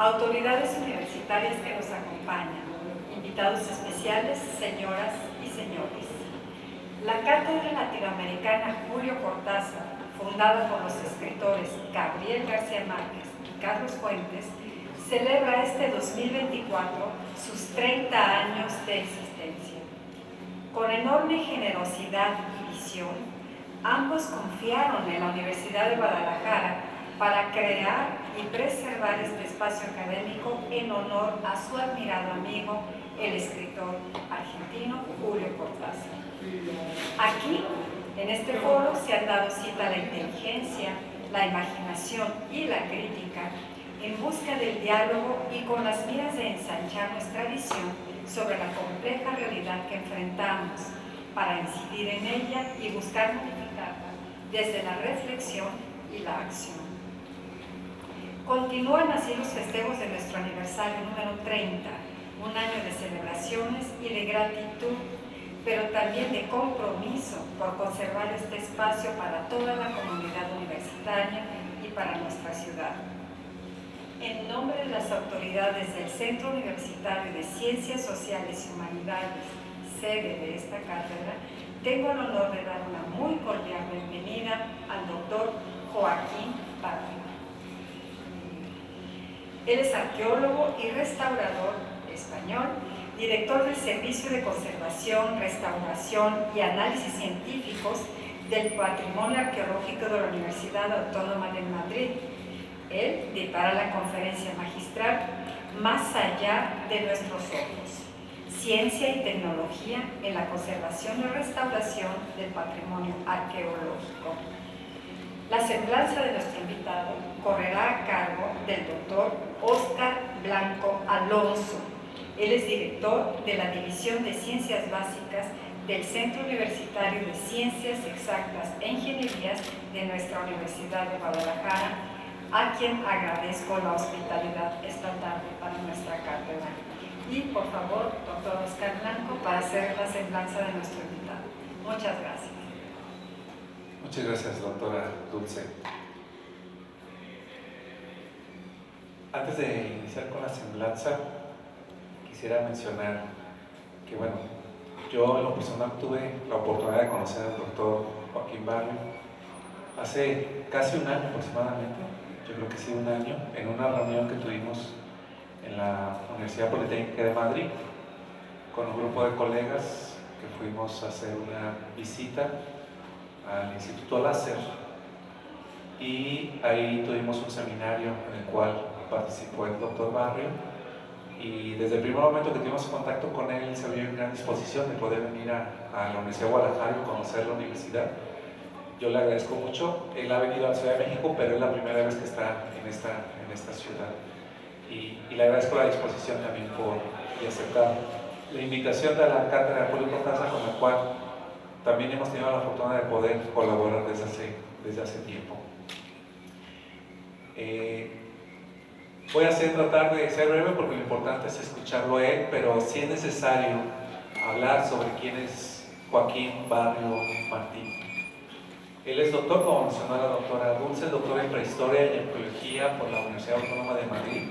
autoridades universitarias que nos acompañan, invitados especiales, señoras y señores. La Cátedra Latinoamericana Julio Cortázar, fundada por los escritores Gabriel García Márquez y Carlos Fuentes, celebra este 2024 sus 30 años de existencia. Con enorme generosidad y visión, ambos confiaron en la Universidad de Guadalajara para crear y preservar este espacio académico en honor a su admirado amigo, el escritor argentino Julio Cortázar. Aquí, en este foro, se han dado cita a la inteligencia, la imaginación y la crítica en busca del diálogo y con las miras de ensanchar nuestra visión sobre la compleja realidad que enfrentamos para incidir en ella y buscar modificarla desde la reflexión y la acción. Continúan así los festejos de nuestro aniversario número 30, un año de celebraciones y de gratitud, pero también de compromiso por conservar este espacio para toda la comunidad universitaria y para nuestra ciudad. En nombre de las autoridades del Centro Universitario de Ciencias Sociales y Humanidades, sede de esta cátedra, tengo el honor de dar una muy cordial bienvenida al doctor Joaquín Barrio. Él es arqueólogo y restaurador español, director del Servicio de Conservación, Restauración y Análisis Científicos del Patrimonio Arqueológico de la Universidad Autónoma de Madrid. Él dictará la conferencia magistral Más allá de nuestros ojos, ciencia y tecnología en la conservación y restauración del patrimonio arqueológico. La semblanza de nuestro invitado correrá a cargo del doctor Óscar Blanco Alonso. Él es director de la División de Ciencias Básicas del Centro Universitario de Ciencias Exactas e Ingenierías de nuestra Universidad de Guadalajara, a quien agradezco la hospitalidad esta tarde para nuestra cátedra. Y, por favor, doctor Óscar Blanco, para hacer la semblanza de nuestro invitado. Muchas gracias. Muchas gracias, doctora Dulce. Antes de iniciar con la semblanza, quisiera mencionar que, bueno, yo en lo personal tuve la oportunidad de conocer al doctor Joaquín Barrio hace casi un año aproximadamente, yo creo que sí, un año, en una reunión que tuvimos en la Universidad Politécnica de Madrid con un grupo de colegas que fuimos a hacer una visita al Instituto Láser, y ahí tuvimos un seminario en el cual participó el doctor Barrio, y desde el primer momento que tuvimos contacto con él se vio en gran disposición de poder venir a la Universidad de Guadalajara y conocer la universidad. Yo le agradezco mucho. Él ha venido a la Ciudad de México, pero es la primera vez que está en esta ciudad, y le agradezco la disposición también y aceptar la invitación de la Cátedra Julio Cortázar, con la cual también hemos tenido la fortuna de poder colaborar desde hace tiempo. Voy a tratar de ser breve porque lo importante es escucharlo a él, pero si es necesario hablar sobre quién es Joaquín Barrio Martín. Él es doctor, como mencionó la doctora Dulce, doctor en Prehistoria y Arqueología por la Universidad Autónoma de Madrid,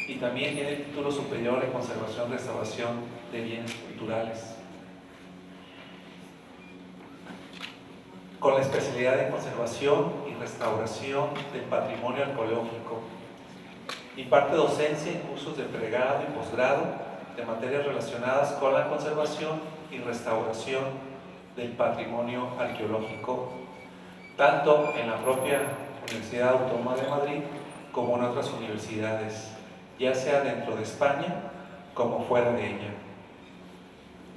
y también tiene el título superior en Conservación y Restauración de Bienes Culturales, con la especialidad en Conservación y Restauración del Patrimonio Arqueológico. Imparte docencia en cursos de pregrado y posgrado de materias relacionadas con la conservación y restauración del patrimonio arqueológico, tanto en la propia Universidad Autónoma de Madrid como en otras universidades, ya sea dentro de España como fuera de ella,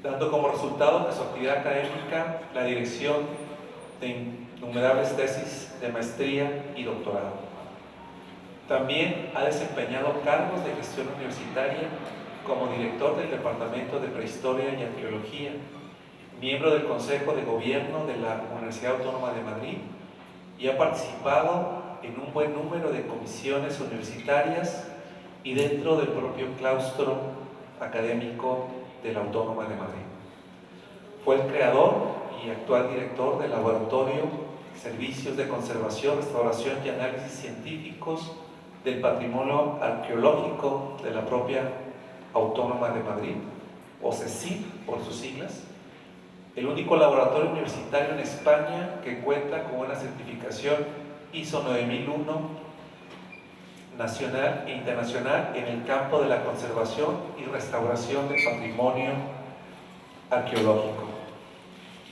dando como resultado de su actividad académica la dirección de innumerables tesis de maestría y doctorado. También ha desempeñado cargos de gestión universitaria como director del Departamento de Prehistoria y Arqueología, miembro del Consejo de Gobierno de la Universidad Autónoma de Madrid, y ha participado en un buen número de comisiones universitarias y dentro del propio claustro académico de la Autónoma de Madrid. Fue el creador y actual director del Laboratorio Servicios de Conservación, Restauración y Análisis Científicos del Patrimonio Arqueológico de la propia Autónoma de Madrid, o CECID por sus siglas, el único laboratorio universitario en España que cuenta con una certificación ISO 9001 nacional e internacional en el campo de la conservación y restauración del patrimonio arqueológico.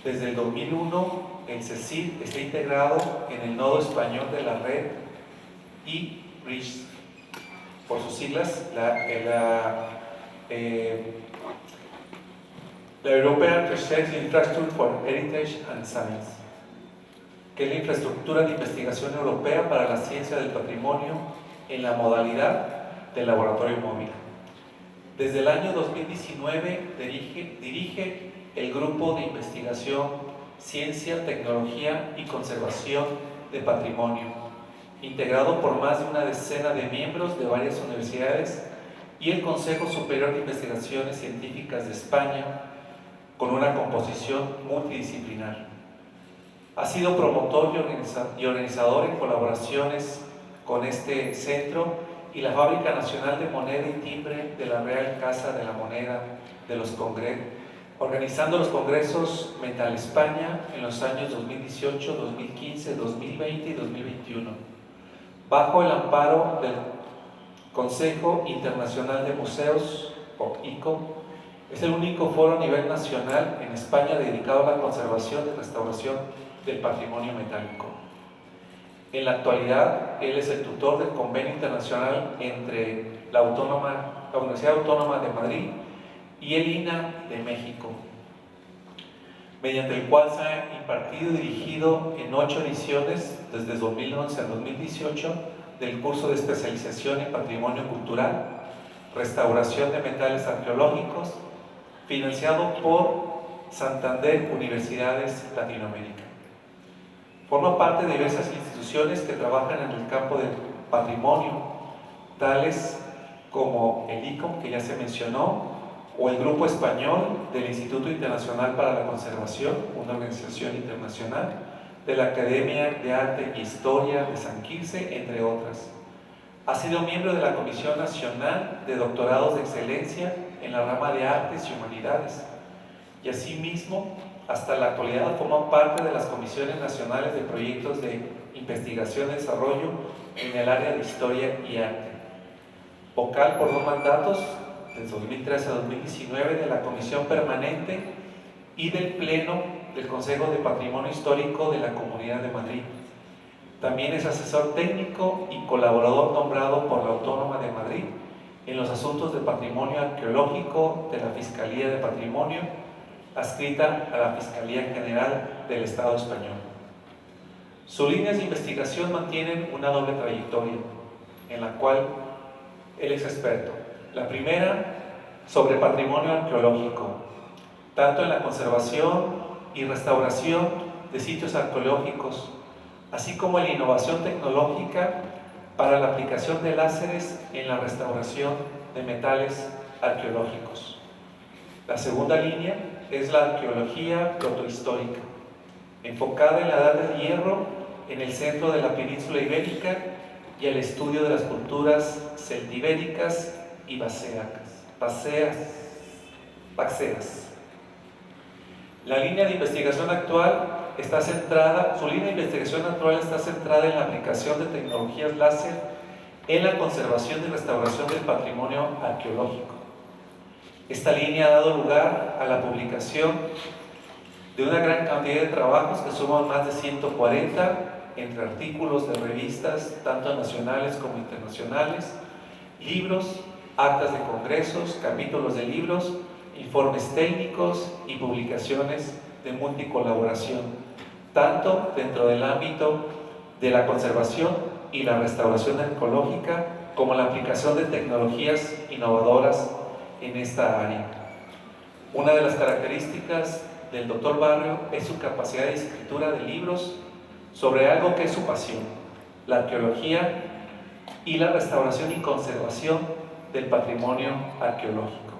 Desde el 2001, el CECID está integrado en el nodo español de la red ERIS, por sus siglas, la European Research Infrastructure for Heritage and Science, que es la infraestructura de investigación europea para la ciencia del patrimonio en la modalidad de laboratorio móvil. Desde el año 2019 dirige el Grupo de Investigación, Ciencia, Tecnología y Conservación de Patrimonio, integrado por más de una decena de miembros de varias universidades y el Consejo Superior de Investigaciones Científicas de España, con una composición multidisciplinar. Ha sido promotor y organizador en colaboraciones con este centro y la Fábrica Nacional de Moneda y Timbre de la Real Casa de la Moneda de los Congresos, organizando los congresos Metal España en los años 2018, 2015, 2020 y 2021, bajo el amparo del Consejo Internacional de Museos, o ICO. Es el único foro a nivel nacional en España dedicado a la conservación y restauración del patrimonio metálico. En la actualidad, él es el tutor del convenio internacional entre la Universidad Autónoma de Madrid y el INAH de México, mediante el cual se ha impartido y dirigido en 8 ediciones desde 2011 al 2018 del curso de especialización en patrimonio cultural, restauración de metales arqueológicos, financiado por Santander Universidades Latinoamérica. Forma parte de diversas instituciones que trabajan en el campo del patrimonio, tales como el ICOM, que ya se mencionó, o el Grupo Español del Instituto Internacional para la Conservación, una organización internacional, de la Academia de Arte e Historia de San Quirce, entre otras. Ha sido miembro de la Comisión Nacional de Doctorados de Excelencia en la rama de Artes y Humanidades, y asimismo, hasta la actualidad forma parte de las comisiones nacionales de proyectos de investigación y desarrollo en el área de historia y arte. Vocal por 2 mandatos, desde 2013 a 2019, de la Comisión Permanente y del Pleno del Consejo de Patrimonio Histórico de la Comunidad de Madrid. También es asesor técnico y colaborador nombrado por la Autónoma de Madrid en los asuntos de patrimonio arqueológico de la Fiscalía de Patrimonio, adscrita a la Fiscalía General del Estado Español. Sus líneas de investigación mantienen una doble trayectoria, en la cual él es experto. La primera, sobre patrimonio arqueológico, tanto en la conservación y restauración de sitios arqueológicos, así como en la innovación tecnológica para la aplicación de láseres en la restauración de metales arqueológicos. La segunda línea es la arqueología protohistórica, enfocada en la Edad del Hierro en el centro de la península ibérica y el estudio de las culturas celtibéricas y vacceas. La línea de investigación actual está centrada, su línea de investigación actual está centrada en la aplicación de tecnologías láser en la conservación y restauración del patrimonio arqueológico. Esta línea ha dado lugar a la publicación de una gran cantidad de trabajos que suman más de 140, entre artículos de revistas, tanto nacionales como internacionales, libros, actas de congresos, capítulos de libros, informes técnicos y publicaciones de multicolaboración, tanto dentro del ámbito de la conservación y la restauración arqueológica, como la aplicación de tecnologías innovadoras en esta área. Una de las características del Dr. Barrio es su capacidad de escritura de libros sobre algo que es su pasión, la arqueología y la restauración y conservación del patrimonio arqueológico.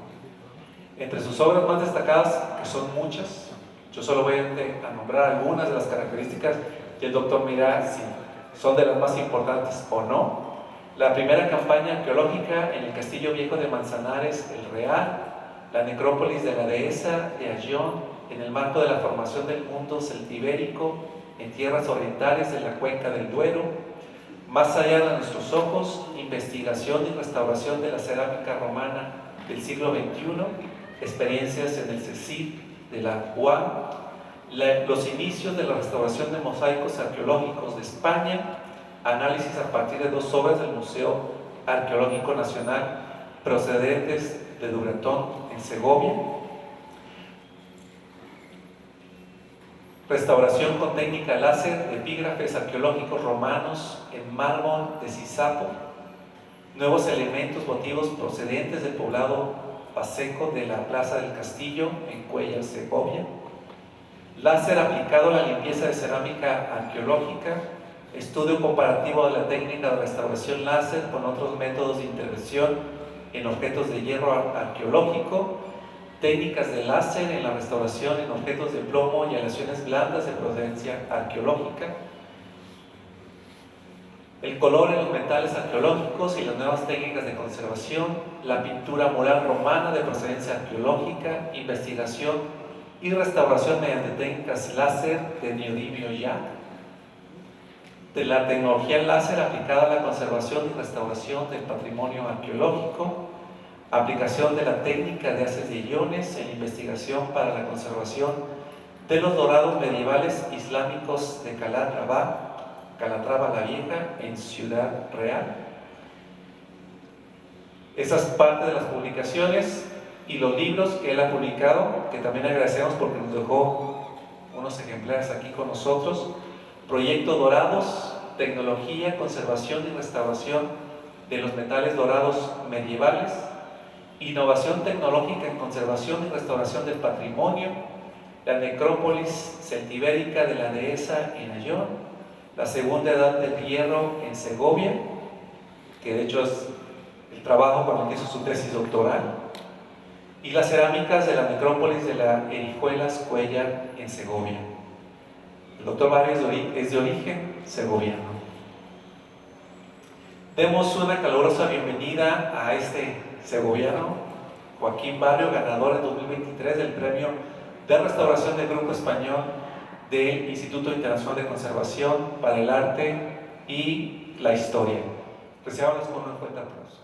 Entre sus obras más destacadas, que son muchas, yo solo voy a nombrar algunas de las características y el doctor me dirá si son de las más importantes o no. la primera campaña arqueológica en el Castillo Viejo de Manzanares, el Real, la necrópolis de la dehesa de Ayllón, en el marco de la formación del mundo celtibérico en tierras orientales de la cuenca del Duero, más allá de nuestros ojos, investigación y restauración de la cerámica romana del siglo XXI, experiencias en el CECID de la UAM, los inicios de la restauración de mosaicos arqueológicos de España, análisis a partir de 2 obras del Museo Arqueológico Nacional procedentes de Duratón en Segovia, restauración con técnica láser de epígrafes arqueológicos romanos en mármol de Sisapo, nuevos elementos votivos procedentes del poblado paseco de la Plaza del Castillo en Cuellar, Segovia, láser aplicado a la limpieza de cerámica arqueológica, estudio comparativo de la técnica de restauración láser con otros métodos de intervención en objetos de hierro arqueológico, técnicas de láser en la restauración en objetos de plomo y aleaciones blandas de procedencia arqueológica, el color en los metales arqueológicos y las nuevas técnicas de conservación, la pintura mural romana de procedencia arqueológica, investigación y restauración mediante técnicas láser de neodimio YAG, de la tecnología láser aplicada a la conservación y restauración del patrimonio arqueológico, aplicación de la técnica de haces de iones en investigación para la conservación de los dorados medievales islámicos de Calatrava la Vieja en Ciudad Real. Esa es parte de las publicaciones y los libros que él ha publicado, que también agradecemos porque nos dejó unos ejemplares aquí con nosotros. Proyecto Dorados, tecnología, conservación y restauración de los metales dorados medievales, innovación tecnológica en conservación y restauración del patrimonio, la necrópolis celtibérica de la dehesa en Ayllón, la segunda edad del hierro en Segovia, que de hecho es el trabajo con el que hizo su tesis doctoral, y las cerámicas de la necrópolis de la Erijuelas Cuellar en Segovia. El doctor Barrio es de origen segoviano. Demos una calurosa bienvenida a este segoviano, Joaquín Barrio, ganador en 2023 del Premio de Restauración del Grupo Español del Instituto Internacional de Conservación para el Arte y la Historia. Recibamos con un fuerte aplauso.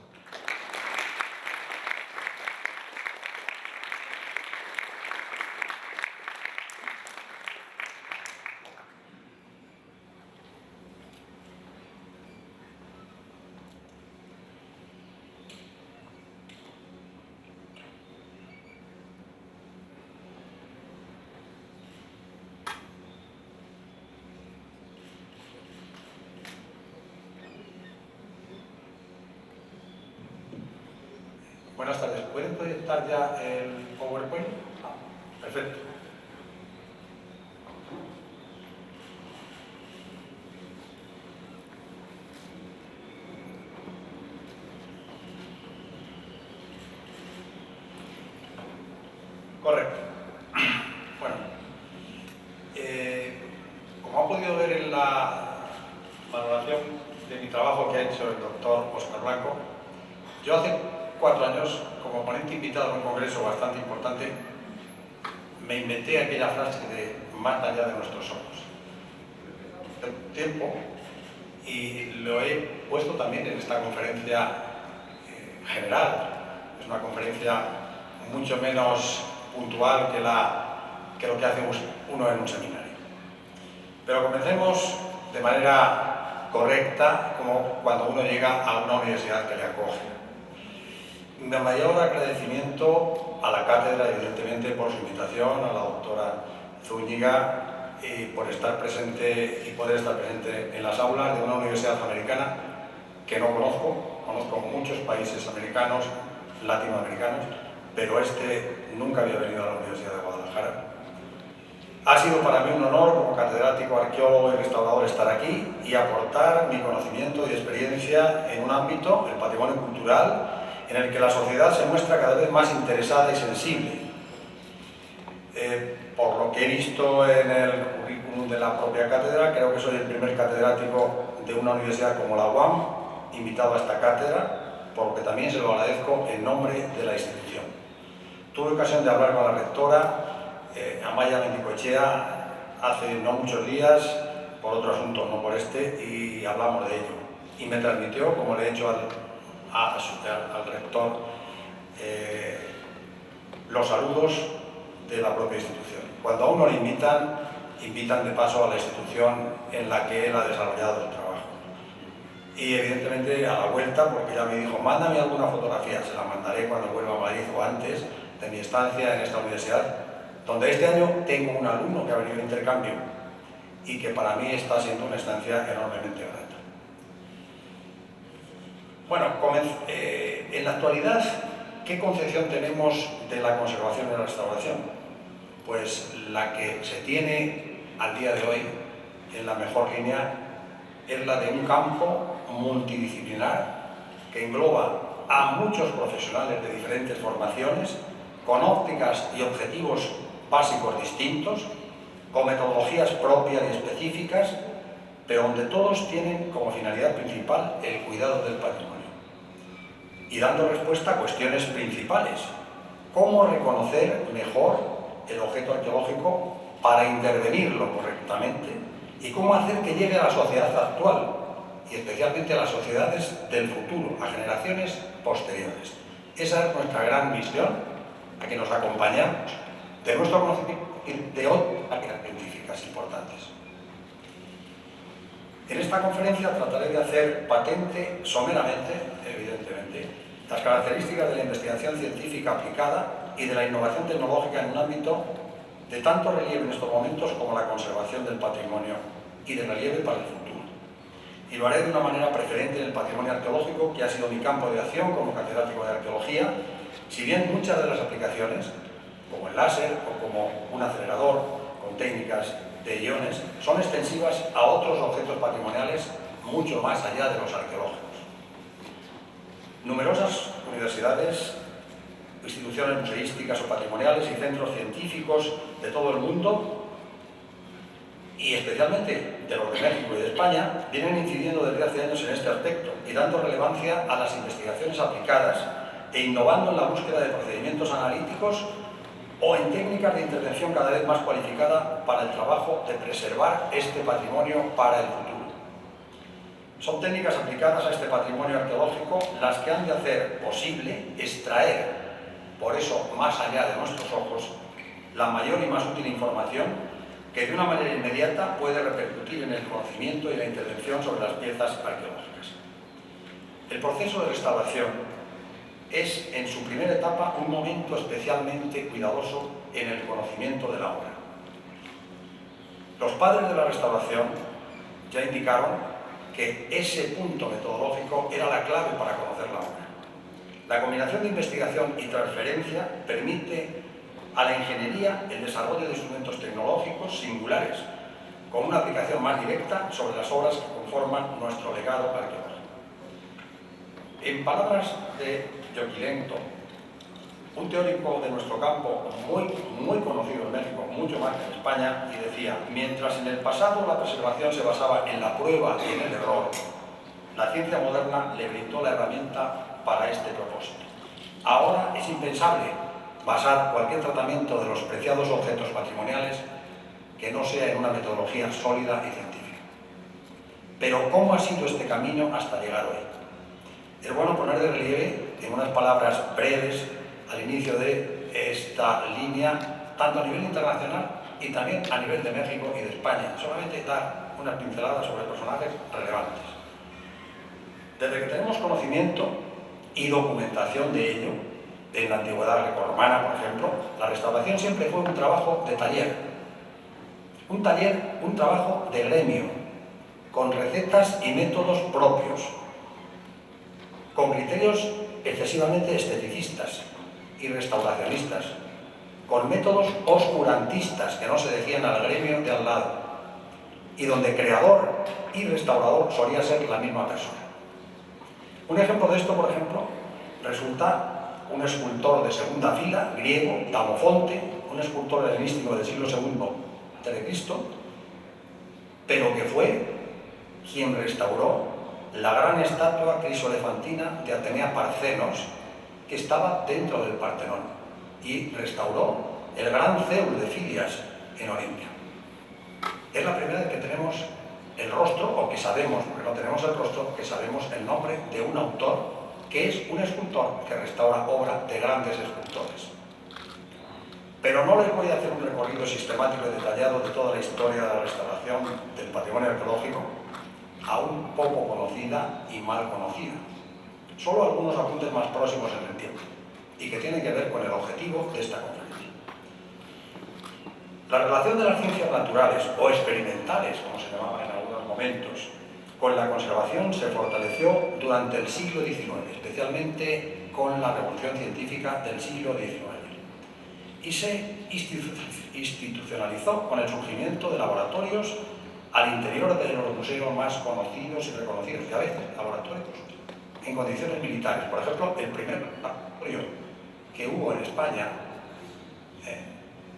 Buenas tardes. ¿Pueden proyectar ya el PowerPoint? Perfecto. Correcto. Bueno, como han podido ver en la valoración de mi trabajo que ha hecho el doctor Óscar Blanco, yo hace 4 años, como ponente invitado en un congreso bastante importante, me inventé aquella frase de más allá de nuestros ojos. El tiempo, y lo he puesto también en esta conferencia general. Es una conferencia mucho menos puntual que lo que hace uno en un seminario. Pero comencemos de manera correcta, como cuando uno llega a una universidad que le acoge. Mi mayor agradecimiento a la cátedra, evidentemente, por su invitación, a la doctora Zúñiga, por estar presente y poder estar presente en las aulas de una universidad americana que no conozco muchos países americanos, latinoamericanos, pero nunca había venido a la Universidad de Guadalajara. Ha sido para mí un honor como catedrático, arqueólogo y restaurador estar aquí y aportar mi conocimiento y experiencia en un ámbito, el patrimonio cultural, en el que la sociedad se muestra cada vez más interesada y sensible. Por lo que he visto en el currículum de la propia cátedra, creo que soy el primer catedrático de una universidad como la UAM invitado a esta cátedra, por lo que también se lo agradezco en nombre de la institución. Tuve ocasión de hablar con la rectora, Amaia Mendicoechea, hace no muchos días, por otro asunto, no por este, y hablamos de ello. Y me transmitió, como le he hecho al rector, los saludos de la propia institución. Cuando a uno le invitan de paso a la institución en la que él ha desarrollado el trabajo. Y evidentemente a la vuelta, porque ya me dijo, mándame alguna fotografía, se la mandaré cuando vuelva a Madrid o antes de mi estancia en esta universidad, donde este año tengo un alumno que ha venido de intercambio y que para mí está siendo una estancia enormemente grata. Bueno, en la actualidad, ¿qué concepción tenemos de la conservación y la restauración? Pues la que se tiene al día de hoy, en la mejor línea, es la de un campo multidisciplinar que engloba a muchos profesionales de diferentes formaciones, con ópticas y objetivos básicos distintos, con metodologías propias y específicas, pero donde todos tienen como finalidad principal el cuidado del patrimonio. Y dando respuesta a cuestiones principales. ¿Cómo reconocer mejor el objeto arqueológico para intervenirlo correctamente? ¿Y cómo hacer que llegue a la sociedad actual? Y especialmente a las sociedades del futuro, a generaciones posteriores. Esa es nuestra gran misión, a que nos acompañamos de nuestro conocimiento y de otras científicas importantes. En esta conferencia trataré de hacer patente someramente, evidentemente, las características de la investigación científica aplicada y de la innovación tecnológica en un ámbito de tanto relieve en estos momentos como la conservación del patrimonio y de relieve para el futuro. Y lo haré de una manera preferente en el patrimonio arqueológico, que ha sido mi campo de acción como catedrático de arqueología, si bien muchas de las aplicaciones, como el láser o como un acelerador con técnicas de iones, son extensivas a otros objetos patrimoniales mucho más allá de los arqueológicos. Numerosas universidades, instituciones museísticas o patrimoniales y centros científicos de todo el mundo, y especialmente de los de México y de España, vienen incidiendo desde hace años en este aspecto y dando relevancia a las investigaciones aplicadas e innovando en la búsqueda de procedimientos analíticos o en técnicas de intervención cada vez más cualificada para el trabajo de preservar este patrimonio para el futuro. Son técnicas aplicadas a este patrimonio arqueológico las que han de hacer posible extraer, por eso más allá de nuestros ojos, la mayor y más útil información que de una manera inmediata puede repercutir en el conocimiento y la intervención sobre las piezas arqueológicas. El proceso de restauración es, en su primera etapa, un momento especialmente cuidadoso en el conocimiento de la obra. Los padres de la restauración ya indicaron que ese punto metodológico era la clave para conocer la obra. La combinación de investigación y transferencia permite a la ingeniería el desarrollo de instrumentos tecnológicos singulares, con una aplicación más directa sobre las obras que conforman nuestro legado arqueológico. En palabras de Yoquilento, un teórico de nuestro campo muy conocido en México, mucho más que en España, y decía: mientras en el pasado la preservación se basaba en la prueba y en el error, la ciencia moderna le brindó la herramienta para este propósito. Ahora es impensable basar cualquier tratamiento de los preciados objetos patrimoniales que no sea en una metodología sólida y científica. Pero ¿cómo ha sido este camino hasta llegar hoy? Es bueno poner de relieve, en unas palabras breves, al inicio de esta línea, tanto a nivel internacional y también a nivel de México y de España. Solamente dar unas pinceladas sobre personajes relevantes. Desde que tenemos conocimiento y documentación de ello, en la antigüedad grecorromana, por ejemplo, la restauración siempre fue un trabajo de taller. Un trabajo de gremio, con recetas y métodos propios, con criterios excesivamente esteticistas y restauracionistas, con métodos oscurantistas que no se decían al gremio de al lado, y donde creador y restaurador solía ser la misma persona. Un ejemplo de esto, por ejemplo, resulta un escultor de segunda fila, griego, Damofonte, un escultor helenístico del siglo II a.C., pero que fue quien restauró la gran estatua crisolefantina de Atenea Parcenos, que estaba dentro del Partenón, y restauró el gran Zeus de Fidias en Olimpia. Es la primera vez que tenemos el rostro, o que sabemos, porque no tenemos el rostro, que sabemos el nombre de un autor que es un escultor que restaura obra de grandes escultores. Pero no les voy a hacer un recorrido sistemático y detallado de toda la historia de la restauración del patrimonio arqueológico, aún poco conocida y mal conocida. Solo algunos apuntes más próximos en el tiempo y que tienen que ver con el objetivo de esta conferencia. La relación de las ciencias naturales o experimentales, como se llamaba en algunos momentos, con la conservación se fortaleció durante el siglo XIX, especialmente con la revolución científica del siglo XIX, y se institucionalizó con el surgimiento de laboratorios al interior de los museos más conocidos y reconocidos, y a veces laboratorios en condiciones militares. Por ejemplo, el primer laboratorio que hubo en España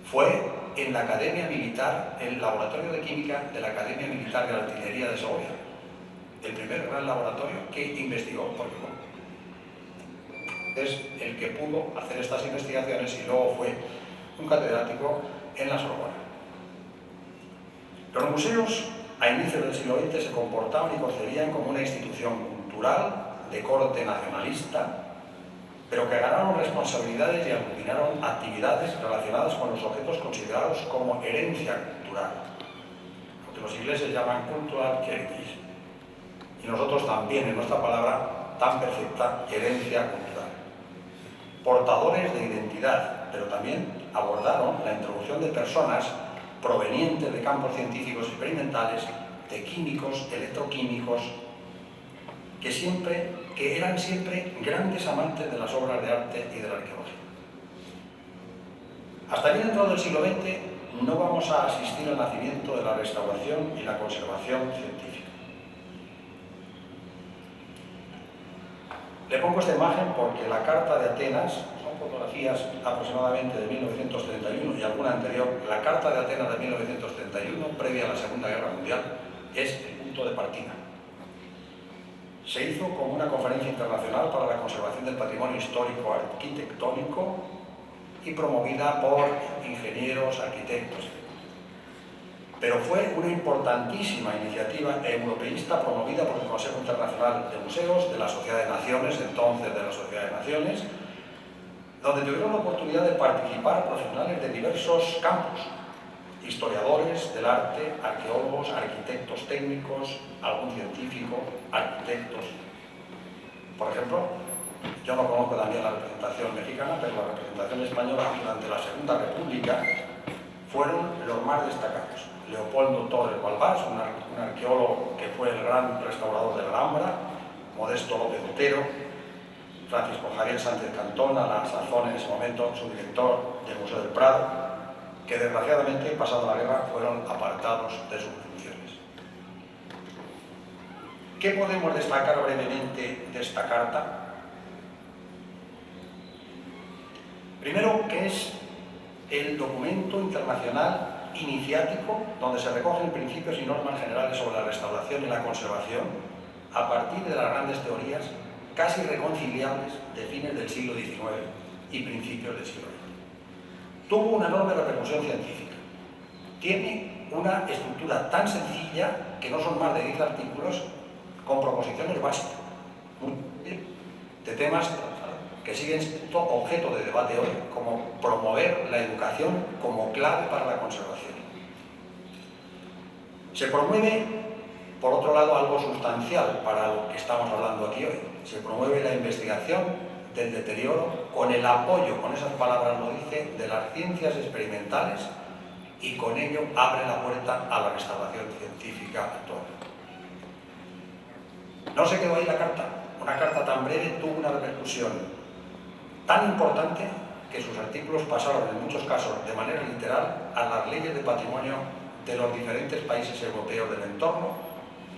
fue en la Academia Militar, el laboratorio de química de la Academia Militar de la Artillería de Segovia. El primer gran laboratorio que investigó, porque es el que pudo hacer estas investigaciones y luego fue un catedrático en la Sorbona. Los museos a inicios del siglo XX se comportaban y concebían como una institución cultural de corte nacionalista, pero que ganaron responsabilidades y aglutinaron actividades relacionadas con los objetos considerados como herencia cultural, lo que los ingleses llaman cultural heritage, y nosotros también en nuestra palabra tan perfecta, herencia cultural. Portadores de identidad, pero también abordaron la introducción de personas provenientes de campos científicos experimentales, de químicos, electroquímicos, que eran siempre grandes amantes de las obras de arte y de la arqueología. Hasta bien entrado el siglo XX no vamos a asistir al nacimiento de la restauración y la conservación científica. Le pongo esta imagen porque la Carta de Atenas, son fotografías aproximadamente de 1931 y alguna anterior, la Carta de Atenas de 1931, previa a la Segunda Guerra Mundial, es el punto de partida. Se hizo como una conferencia internacional para la conservación del patrimonio histórico arquitectónico y promovida por ingenieros, arquitectos. Pero fue una importantísima iniciativa europeísta promovida por el Consejo Internacional de Museos, de la Sociedad de Naciones, entonces de la Sociedad de Naciones, donde tuvieron la oportunidad de participar profesionales de diversos campos, historiadores del arte, arqueólogos, arquitectos técnicos, algún científico, arquitectos. Por ejemplo, yo no conozco también la representación mexicana, pero la representación española durante la Segunda República fueron los más destacados. Leopoldo Torres Balbás, un arqueólogo que fue el gran restaurador de la Alhambra, Modesto López Otero, Francisco Javier Sánchez Cantón, a la sazón en ese momento subdirector del Museo del Prado, que desgraciadamente, pasada la guerra, fueron apartados de sus funciones. ¿Qué podemos destacar brevemente de esta carta? Primero, que es el documento internacional iniciático donde se recogen principios y normas generales sobre la restauración y la conservación a partir de las grandes teorías casi reconciliables de fines del siglo XIX y principios del siglo XX. Tuvo una enorme repercusión científica. Tiene una estructura tan sencilla que no son más de 10 artículos con proposiciones básicas de temas que siguen siendo objeto de debate hoy, como promover la educación como clave para la conservación. Se promueve, por otro lado, algo sustancial para lo que estamos hablando aquí hoy. Se promueve la investigación del deterioro con el apoyo, con esas palabras lo dice, de las ciencias experimentales, y con ello abre la puerta a la restauración científica actual. No se quedó ahí la carta. Una carta tan breve tuvo una repercusión tan importante que sus artículos pasaron en muchos casos de manera literal a las leyes de patrimonio de los diferentes países europeos del entorno,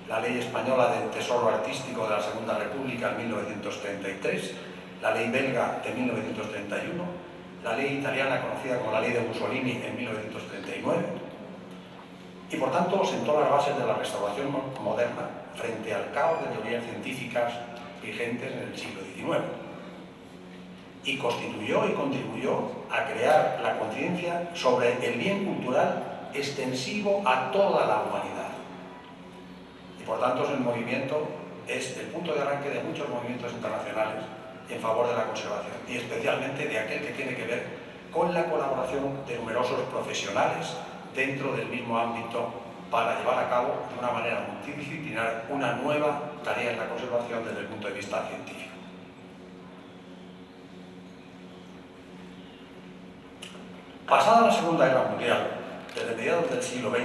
la ley española del tesoro artístico de la Segunda República en 1933, la ley belga de 1931, la ley italiana conocida como la ley de Mussolini en 1939, y por tanto sentó las bases de la restauración moderna frente al caos de teorías científicas vigentes en el siglo XIX. Y constituyó y contribuyó a crear la conciencia sobre el bien cultural extensivo a toda la humanidad. Y por tanto es el punto de arranque de muchos movimientos internacionales en favor de la conservación, y especialmente de aquel que tiene que ver con la colaboración de numerosos profesionales dentro del mismo ámbito para llevar a cabo de una manera multidisciplinar una nueva tarea en la conservación desde el punto de vista científico. Pasada la Segunda Guerra Mundial, desde mediados del siglo XX,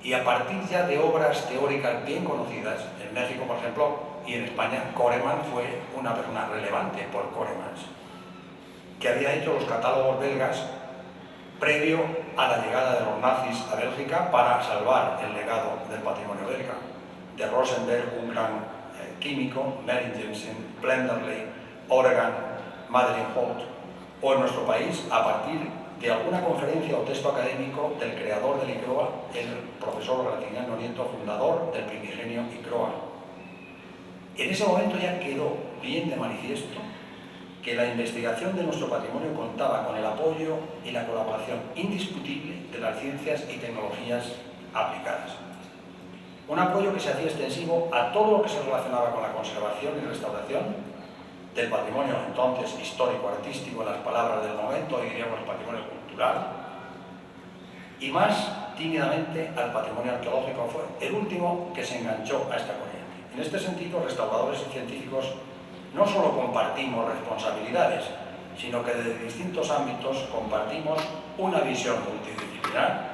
y a partir ya de obras teóricas bien conocidas, en México, por ejemplo, y en España, Koreman fue una persona relevante por Koremans, que había hecho los catálogos belgas previo a la llegada de los nazis a Bélgica para salvar el legado del patrimonio belga. De Rosenberg, un gran químico, Mary Jensen, Plenderley, Oregon, Madeleine Holt, o en nuestro país, a partir de alguna conferencia o texto académico del creador del ICROA, el profesor Graciliano Nieto, fundador del primigenio ICROA. En ese momento ya quedó bien de manifiesto que la investigación de nuestro patrimonio contaba con el apoyo y la colaboración indiscutible de las ciencias y tecnologías aplicadas. Un apoyo que se hacía extensivo a todo lo que se relacionaba con la conservación y restauración del patrimonio entonces histórico-artístico, en las palabras del momento, hoy diríamos el patrimonio cultural, y más tímidamente al patrimonio arqueológico. Fue el último que se enganchó a esta corriente. En este sentido, restauradores y científicos no solo compartimos responsabilidades, sino que desde distintos ámbitos compartimos una visión multidisciplinar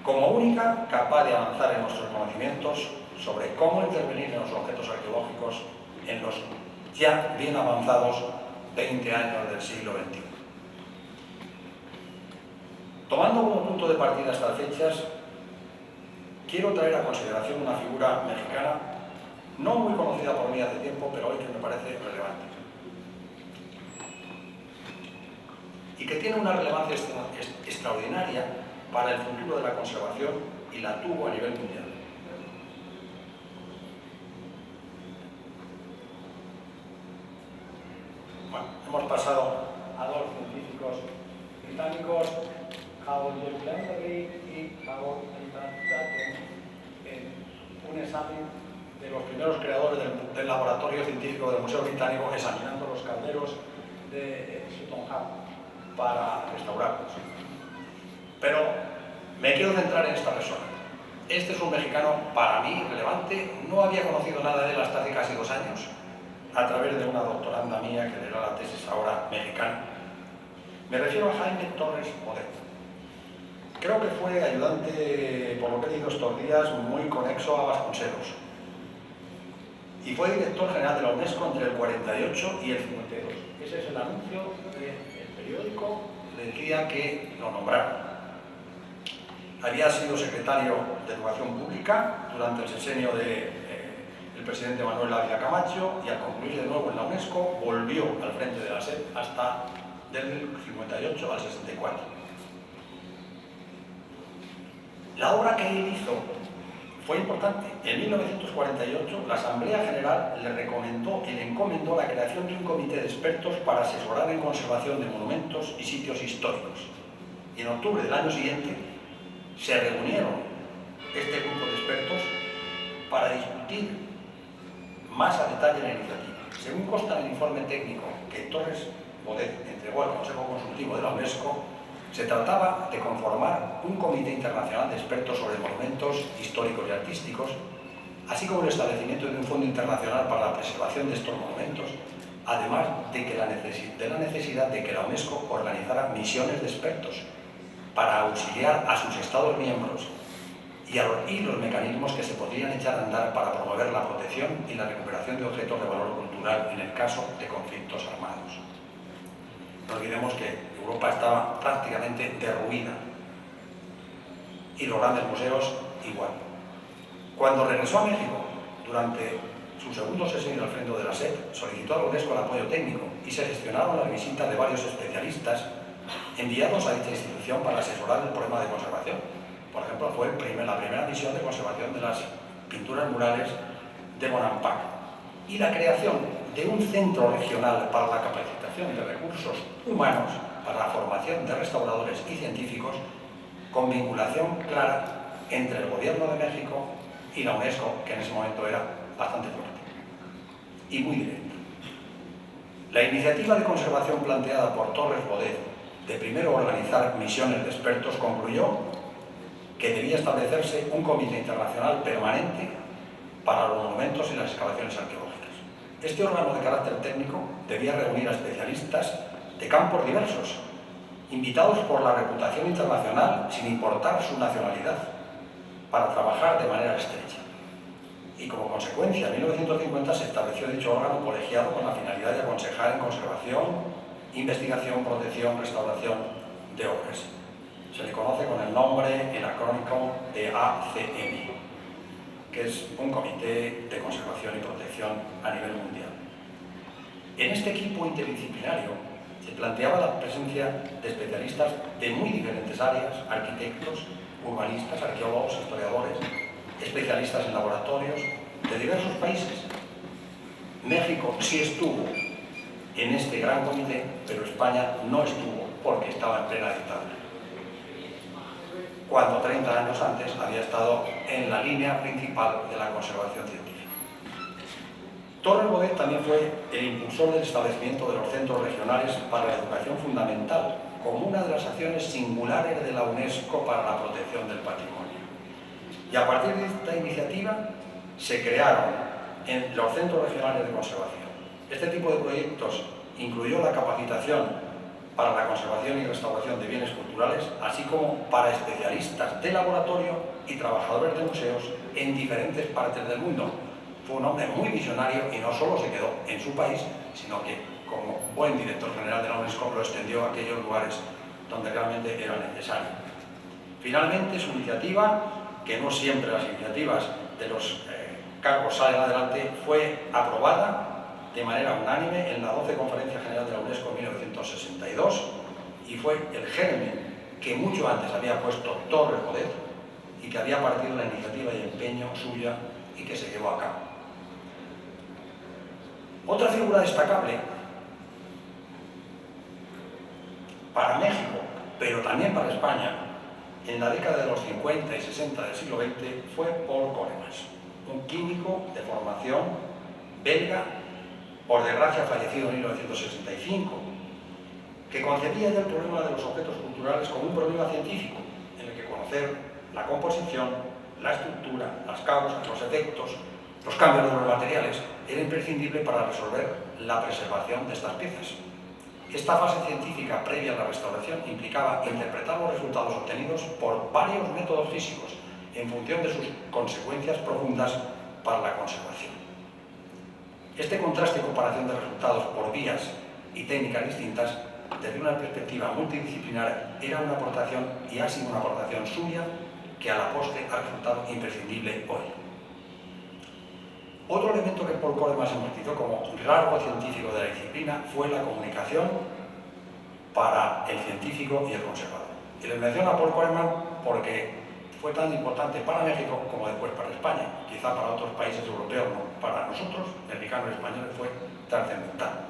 como única capaz de avanzar en nuestros conocimientos sobre cómo intervenir en los objetos arqueológicos en los ya bien avanzados 20 años del siglo XXI. Tomando como punto de partida estas fechas, quiero traer a consideración una figura mexicana no muy conocida por mí hace tiempo, pero hoy que me parece relevante. Y que tiene una relevancia extraordinaria para el futuro de la conservación y la tuvo a nivel mundial. Bueno, hemos pasado a dos científicos británicos, Howard J. Plenderley y Howard J. en un examen de los primeros creadores del laboratorio científico del Museo Británico, examinando los calderos de Sutton Hoo para restaurarlos. Pero me quiero centrar en esta persona. Este es un mexicano para mí relevante. No había conocido nada de él hasta hace casi 2 años, a través de una doctoranda mía que le da la tesis ahora mexicana. Me refiero a Jaime Torres Bodet. Creo que fue ayudante, por lo que he leído estos días, muy conexo a Vasconcelos. Y fue director general de la UNESCO entre el 48 y el 52. Ese es el anuncio del periódico del día que lo nombraron. Había sido secretario de Educación Pública durante el sexenio del presidente Manuel Ávila Camacho, y al concluir de nuevo en la UNESCO volvió al frente de la SED hasta del 58 al 64. La obra que él hizo fue importante. En 1948 la Asamblea General le recomendó y le encomendó la creación de un comité de expertos para asesorar en conservación de monumentos y sitios históricos. Y en octubre del año siguiente se reunieron este grupo de expertos para discutir más a detalle la iniciativa. Según consta en el informe técnico que Torres Bodet entregó al Consejo Consultivo de la UNESCO, se trataba de conformar un comité internacional de expertos sobre monumentos históricos y artísticos, así como el establecimiento de un fondo internacional para la preservación de estos monumentos, además de la necesidad de que la UNESCO organizara misiones de expertos para auxiliar a sus Estados miembros y los mecanismos que se podrían echar a andar para promover la protección y la recuperación de objetos de valor cultural en el caso de conflictos armados. No olvidemos que Europa estaba prácticamente derruida y los grandes museos igual. Cuando regresó a México, durante su segundo sexenio al frente de la SED, solicitó a la UNESCO el apoyo técnico y se gestionaron las visitas de varios especialistas enviados a dicha institución para asesorar el problema de conservación. Por ejemplo, fue la primera misión de conservación de las pinturas murales de Bonampak, y la creación de un centro regional para la capacitación de recursos humanos para la formación de restauradores y científicos, con vinculación clara entre el Gobierno de México y la UNESCO, que en ese momento era bastante fuerte y muy directa. La iniciativa de conservación planteada por Torres Bodet de primero organizar misiones de expertos concluyó que debía establecerse un comité internacional permanente para los monumentos y las excavaciones arqueológicas. Este órgano de carácter técnico debía reunir a especialistas de campos diversos, invitados por la reputación internacional sin importar su nacionalidad, para trabajar de manera estrecha. Y como consecuencia, en 1950 se estableció dicho órgano colegiado con la finalidad de aconsejar en conservación, investigación, protección, restauración de obras. Se le conoce con el nombre, el acrónimo de ACM, que es un comité de conservación y protección a nivel mundial. En este equipo interdisciplinario se planteaba la presencia de especialistas de muy diferentes áreas: arquitectos, urbanistas, arqueólogos, historiadores, especialistas en laboratorios de diversos países. México sí estuvo en este gran comité, pero España no estuvo porque estaba en plena dictadura, cuando 30 años antes había estado en la línea principal de la conservación científica. Torres Bodet también fue el impulsor del establecimiento de los centros regionales para la educación fundamental, como una de las acciones singulares de la UNESCO para la protección del patrimonio. Y a partir de esta iniciativa se crearon en los centros regionales de conservación. Este tipo de proyectos incluyó la capacitación para la conservación y restauración de bienes culturales, así como para especialistas de laboratorio y trabajadores de museos en diferentes partes del mundo. Fue un hombre muy visionario y no solo se quedó en su país, sino que, como buen director general de la UNESCO, lo extendió a aquellos lugares donde realmente era necesario. Finalmente, su iniciativa, que no siempre las iniciativas de los cargos salen adelante, fue aprobada de manera unánime en la 12 Conferencia General de la UNESCO en 1962 y fue el germen que mucho antes había puesto Torres Bodet y que había partido la iniciativa y empeño suya y que se llevó a cabo. Otra figura destacable para México, pero también para España, en la década de los 50 y 60 del siglo XX fue Paul Coremans, un químico de formación belga, por desgracia fallecido en 1965, que concebía ya el problema de los objetos culturales como un problema científico, en el que conocer la composición, la estructura, las causas, los efectos, los cambios de los materiales era imprescindible para resolver la preservación de estas piezas. Esta fase científica previa a la restauración implicaba interpretar los resultados obtenidos por varios métodos físicos en función de sus consecuencias profundas para la conservación. Este contraste y comparación de resultados por vías y técnicas distintas, desde una perspectiva multidisciplinar, era una aportación y ha sido una aportación suya que a la postre ha resultado imprescindible hoy. Otro elemento que Paul Coremans enfatizó como rasgo científico de la disciplina fue la comunicación para el científico y el conservador. Y les menciono a Paul Coremans porque fue tan importante para México como después para España. Quizá para otros países europeos no, para nosotros, mexicanos y españoles, fue trascendental.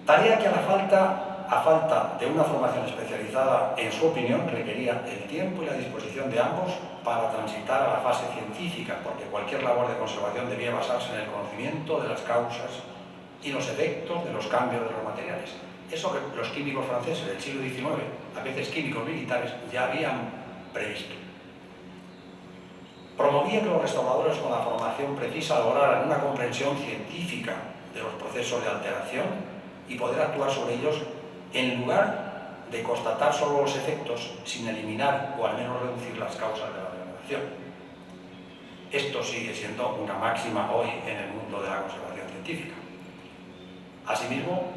Tarea que a falta de una formación especializada, en su opinión, requería el tiempo y la disposición de ambos para transitar a la fase científica, porque cualquier labor de conservación debía basarse en el conocimiento de las causas y los efectos de los cambios de los materiales. Eso que los químicos franceses del siglo XIX, a veces químicos militares, ya habían previsto. Promovía que los restauradores con la formación precisa lograran una comprensión científica de los procesos de alteración y poder actuar sobre ellos en lugar de constatar solo los efectos sin eliminar o al menos reducir las causas de la degradación. Esto sigue siendo una máxima hoy en el mundo de la conservación científica. Asimismo,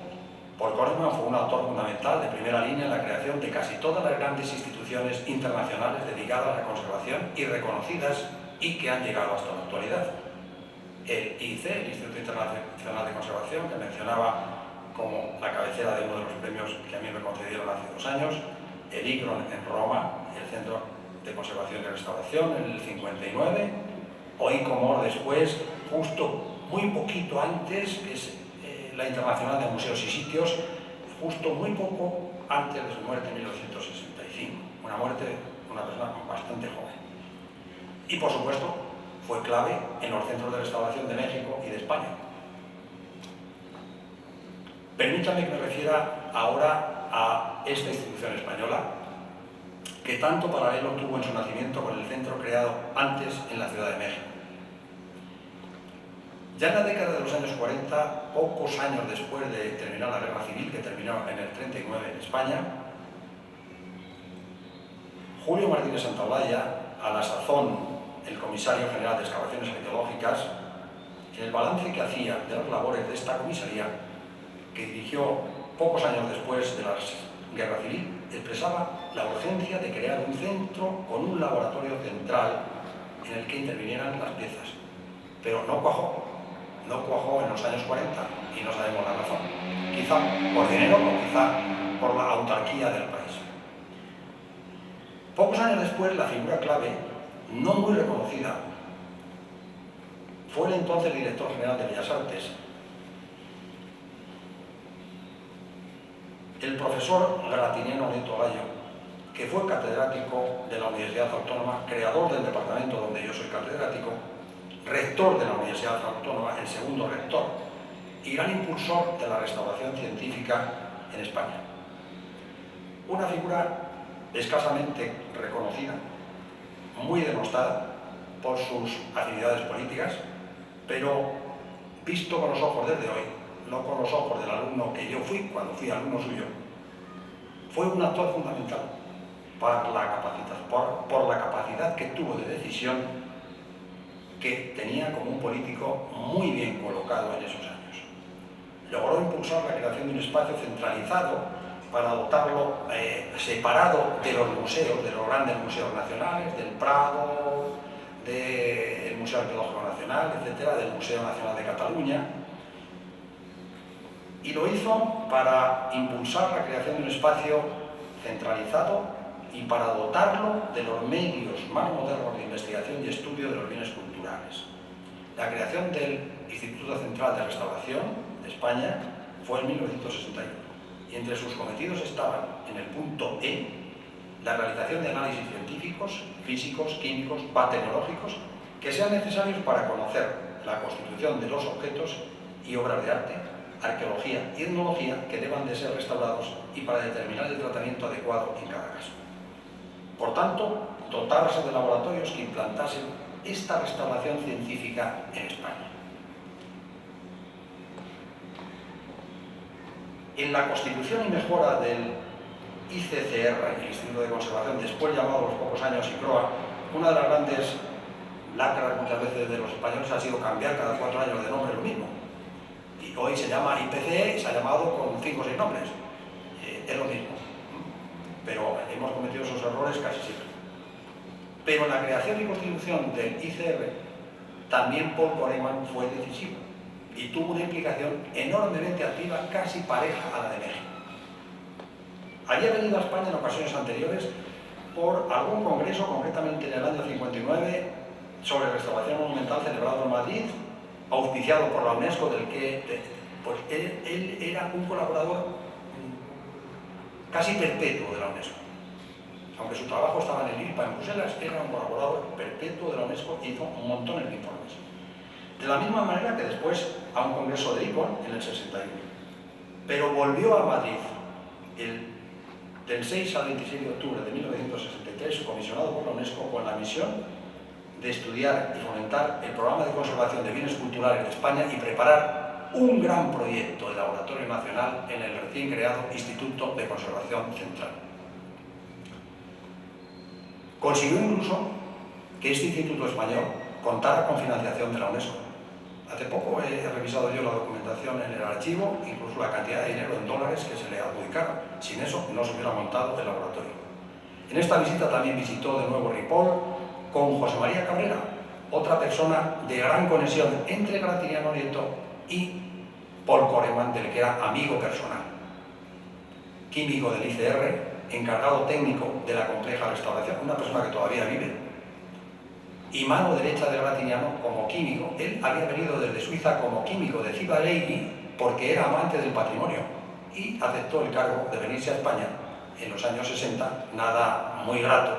Paul Coremans fue un autor fundamental de primera línea en la creación de casi todas las grandes instituciones internacionales dedicadas a la conservación y reconocidas y que han llegado hasta la actualidad. El IIC, el Instituto Internacional de Conservación, que mencionaba como la cabecera de uno de los premios que a mí me concedieron hace 2 años, el ICRON en Roma, el Centro de Conservación y Restauración en el 59, o ICOMOR después, justo muy poquito antes, que es la Internacional de Museos y Sitios, justo muy poco antes de su muerte en 1965, una muerte de una persona bastante joven. Y por supuesto, fue clave en los centros de restauración de México y de España. Permítanme que me refiera ahora a esta institución española, que tanto paralelo tuvo en su nacimiento con el centro creado antes en la Ciudad de México. Ya en la década de los años 40, pocos años después de terminar la Guerra Civil, que terminó en el 39 en España, Julio Martínez Santaolalla, a la sazón el comisario general de excavaciones arqueológicas, en el balance que hacía de las labores de esta comisaría, que dirigió pocos años después de la Guerra Civil, expresaba la urgencia de crear un centro con un laboratorio central en el que intervinieran las piezas. Pero no cuajó en los años 40 y no sabemos la razón. Quizá por dinero o quizá por la autarquía del país. Pocos años después, la figura clave, no muy reconocida, fue el entonces director general de Bellas Artes, el profesor Gratiniano Nieto Gallo, que fue catedrático de la Universidad Autónoma, creador del departamento donde yo soy catedrático, rector de la Universidad Autónoma, el segundo rector, y gran impulsor de la restauración científica en España. Una figura escasamente reconocida, muy denostada por sus afinidades políticas, pero visto con los ojos desde hoy, no con los ojos del alumno que yo fui cuando fui alumno suyo, fue un actor fundamental por la capacidad que tuvo de decisión que tenía como un político muy bien colocado en esos años. Logró impulsar la creación de un espacio centralizado para dotarlo separado de los museos, de los grandes museos nacionales, del Prado, del Museo Arqueológico Nacional, etcétera, del Museo Nacional de Cataluña. Y lo hizo para impulsar la creación de un espacio centralizado y para dotarlo de los medios más modernos de investigación y estudio de los bienes culturales. La creación del Instituto Central de Restauración de España fue en 1961 y entre sus cometidos estaban, en el punto E, la realización de análisis científicos, físicos, químicos, bacteriológicos que sean necesarios para conocer la constitución de los objetos y obras de arte, arqueología y etnología que deban de ser restaurados y para determinar el tratamiento adecuado en cada caso. Por tanto, dotarse de laboratorios que implantasen esta restauración científica en España. En la constitución y mejora del ICCR, el Instituto de Conservación, después llamado a los pocos años ICROA, una de las grandes lacras muchas veces de los españoles ha sido cambiar cada 4 años de nombre lo mismo. Y hoy se llama IPCE y se ha llamado con 5 o 6 nombres. Es lo mismo. Pero hemos cometido esos errores casi siempre. Pero en la creación y constitución del ICR, también Paul Koreman fue decisivo y tuvo una implicación enormemente activa, casi pareja a la de México. Había venido a España en ocasiones anteriores por algún congreso, concretamente en el año 59, sobre restauración monumental celebrado en Madrid, auspiciado por la UNESCO, del que pues él era un colaborador casi perpetuo de la UNESCO. Aunque su trabajo estaba en el IRPA en Bruselas, era un colaborador perpetuo de la UNESCO y hizo montones de informes. De la misma manera que después a un congreso de ICON en el 61. Pero volvió a Madrid del 6 al 26 de octubre de 1963, comisionado por la UNESCO con la misión de estudiar y fomentar el programa de conservación de bienes culturales de España y preparar un gran proyecto de laboratorio nacional en el recién creado Instituto de Conservación Central. Consiguió incluso que este instituto español contara con financiación de la UNESCO. Hace poco he revisado yo la documentación en el archivo, incluso la cantidad de dinero en dólares que se le adjudicaron. Sin eso no se hubiera montado el laboratorio. En esta visita también visitó de nuevo Ripoll con José María Cabrera, otra persona de gran conexión entre Gratiniano Nieto y Paul Koreman, del que era amigo personal. Químico del ICR, encargado técnico de la compleja restauración, una persona que todavía vive, y mano derecha de Gratignano como químico. Él había venido desde Suiza como químico de Ciba-Geigy porque era amante del patrimonio y aceptó el cargo de venirse a España en los años 60, nada muy grato,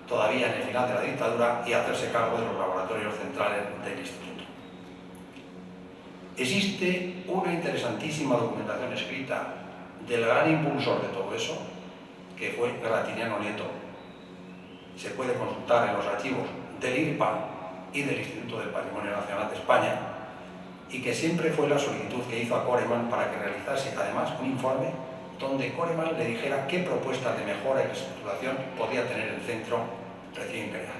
todavía en el final de la dictadura, y hacerse cargo de los laboratorios centrales del instituto. Existe una interesantísima documentación escrita del gran impulsor de todo eso, que fue Gratignano Nieto. Se puede consultar en los archivos del IRPA y del Instituto del Patrimonio Nacional de España, y que siempre fue la solicitud que hizo a Koreman para que realizase además un informe donde Koreman le dijera qué propuestas de mejora y reestructuración podía tener el centro recién creado.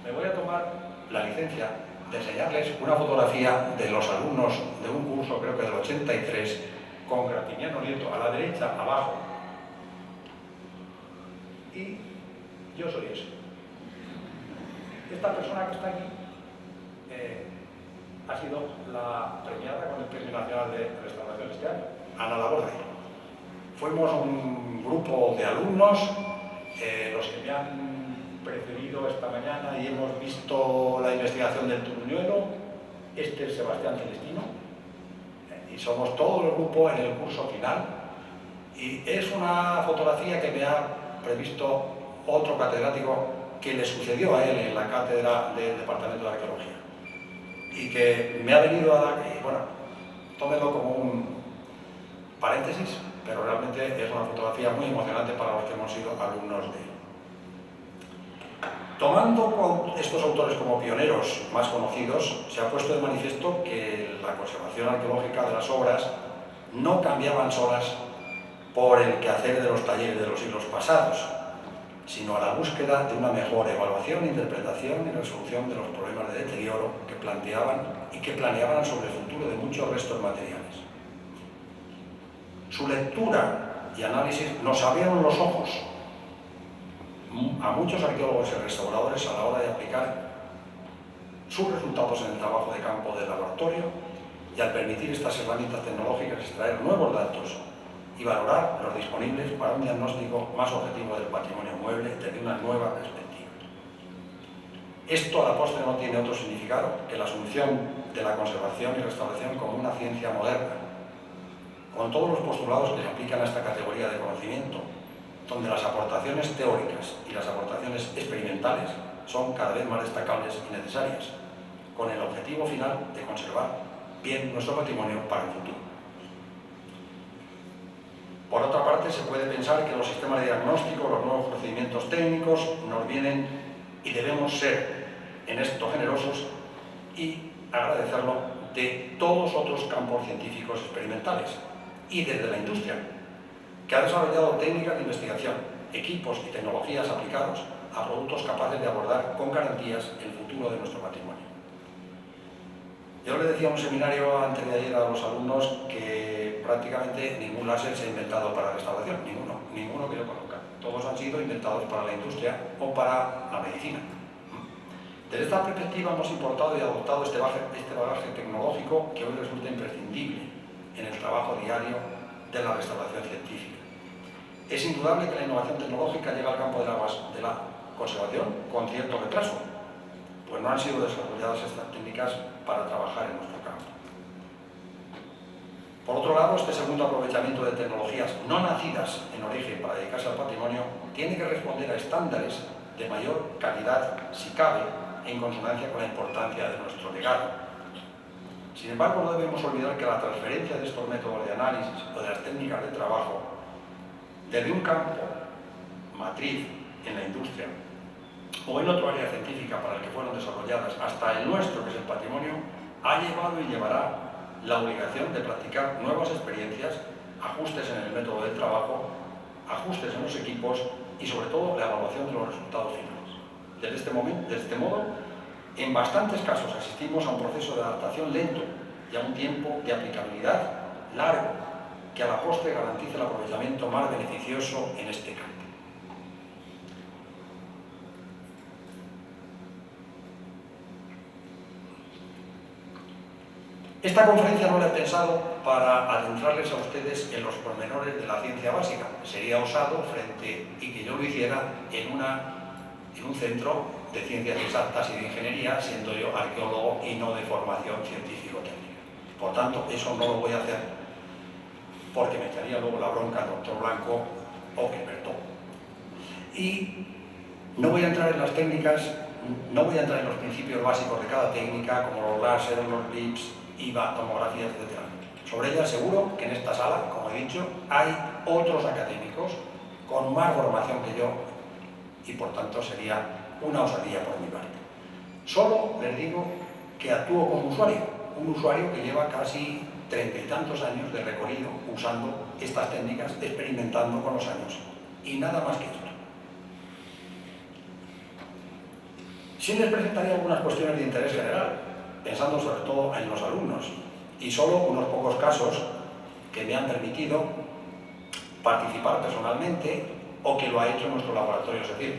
Me voy a tomar la licencia de enseñarles una fotografía de los alumnos de un curso, creo que del 83, con Gratignano Nieto a la derecha, abajo. Y yo soy eso. Esta persona que está aquí ha sido la premiada con el Premio Nacional de Restauración este año, Ana Laborde. Fuimos un grupo de alumnos, los que me han precedido esta mañana, y hemos visto la investigación del Turuñuelo. Este es Sebastián Celestino, y somos todo el grupo en el curso final. Y es una fotografía que me ha previsto otro catedrático que le sucedió a él en la cátedra del Departamento de Arqueología, y que me ha venido a dar, bueno, tómenlo como un paréntesis, pero realmente es una fotografía muy emocionante para los que hemos sido alumnos de él. Tomando estos autores como pioneros más conocidos, se ha puesto de manifiesto que la conservación arqueológica de las obras no cambiaban solas por el quehacer de los talleres de los siglos pasados, sino a la búsqueda de una mejor evaluación, interpretación y resolución de los problemas de deterioro que planteaban y que planeaban sobre el futuro de muchos restos materiales. Su lectura y análisis nos abrieron los ojos a muchos arqueólogos y restauradores a la hora de aplicar sus resultados en el trabajo de campo del laboratorio, y al permitir estas herramientas tecnológicas extraer nuevos datos y valorar los disponibles para un diagnóstico más objetivo del patrimonio mueble desde una nueva perspectiva. Esto a la postre no tiene otro significado que la asunción de la conservación y restauración como una ciencia moderna, con todos los postulados que se aplican a esta categoría de conocimiento, donde las aportaciones teóricas y las aportaciones experimentales son cada vez más destacables y necesarias, con el objetivo final de conservar bien nuestro patrimonio para el futuro. Por otra parte, se puede pensar que los sistemas de diagnóstico, los nuevos procedimientos técnicos nos vienen, y debemos ser en esto generosos y agradecerlo, de todos otros campos científicos experimentales y desde la industria, que ha desarrollado técnicas de investigación, equipos y tecnologías aplicados a productos capaces de abordar con garantías el futuro de nuestro patrimonio. Yo le decía en un seminario antes de ayer a los alumnos que prácticamente ningún láser se ha inventado para restauración, ninguno que yo conozca. Todos han sido inventados para la industria o para la medicina. Desde esta perspectiva hemos importado y adoptado este bagaje tecnológico que hoy resulta imprescindible en el trabajo diario de la restauración científica. Es indudable que la innovación tecnológica llega al campo de la conservación con cierto retraso, pues no han sido desarrolladas estas técnicas para trabajar en nuestro campo. Por otro lado, este segundo aprovechamiento de tecnologías no nacidas en origen para dedicarse al patrimonio tiene que responder a estándares de mayor calidad, si cabe, en consonancia con la importancia de nuestro legado. Sin embargo, no debemos olvidar que la transferencia de estos métodos de análisis o de las técnicas de trabajo desde un campo matriz en la industria o en otro área científica para el que fueron desarrolladas hasta el nuestro, que es el patrimonio, ha llevado y llevará la obligación de practicar nuevas experiencias, ajustes en el método de trabajo, ajustes en los equipos y sobre todo la evaluación de los resultados finales. De este modo, en bastantes casos asistimos a un proceso de adaptación lento y a un tiempo de aplicabilidad largo, que a la postre garantice el aprovechamiento más beneficioso en este campo. Esta conferencia no la he pensado para adentrarles a ustedes en los pormenores de la ciencia básica. Sería osado y que yo lo hiciera en un centro de ciencias exactas y de ingeniería, siendo yo arqueólogo y no de formación científico-técnica. Por tanto, eso no lo voy a hacer porque me echaría luego la bronca al doctor Blanco o Gilberto. Y no voy a entrar en las técnicas, no voy a entrar en los principios básicos de cada técnica, como los láseres, los blips, IVA, tomografía, etc. Sobre ellas seguro que en esta sala, como he dicho, hay otros académicos con más formación que yo y por tanto sería una osadía por mi parte. Solo les digo que actúo como un usuario que lleva casi 30 y tantos años de recorrido usando estas técnicas, experimentando con los años, y nada más que esto. Sí les presentaré algunas cuestiones de interés general, pensando sobre todo en los alumnos, y solo unos pocos casos que me han permitido participar personalmente o que lo ha hecho nuestro laboratorio. Es decir,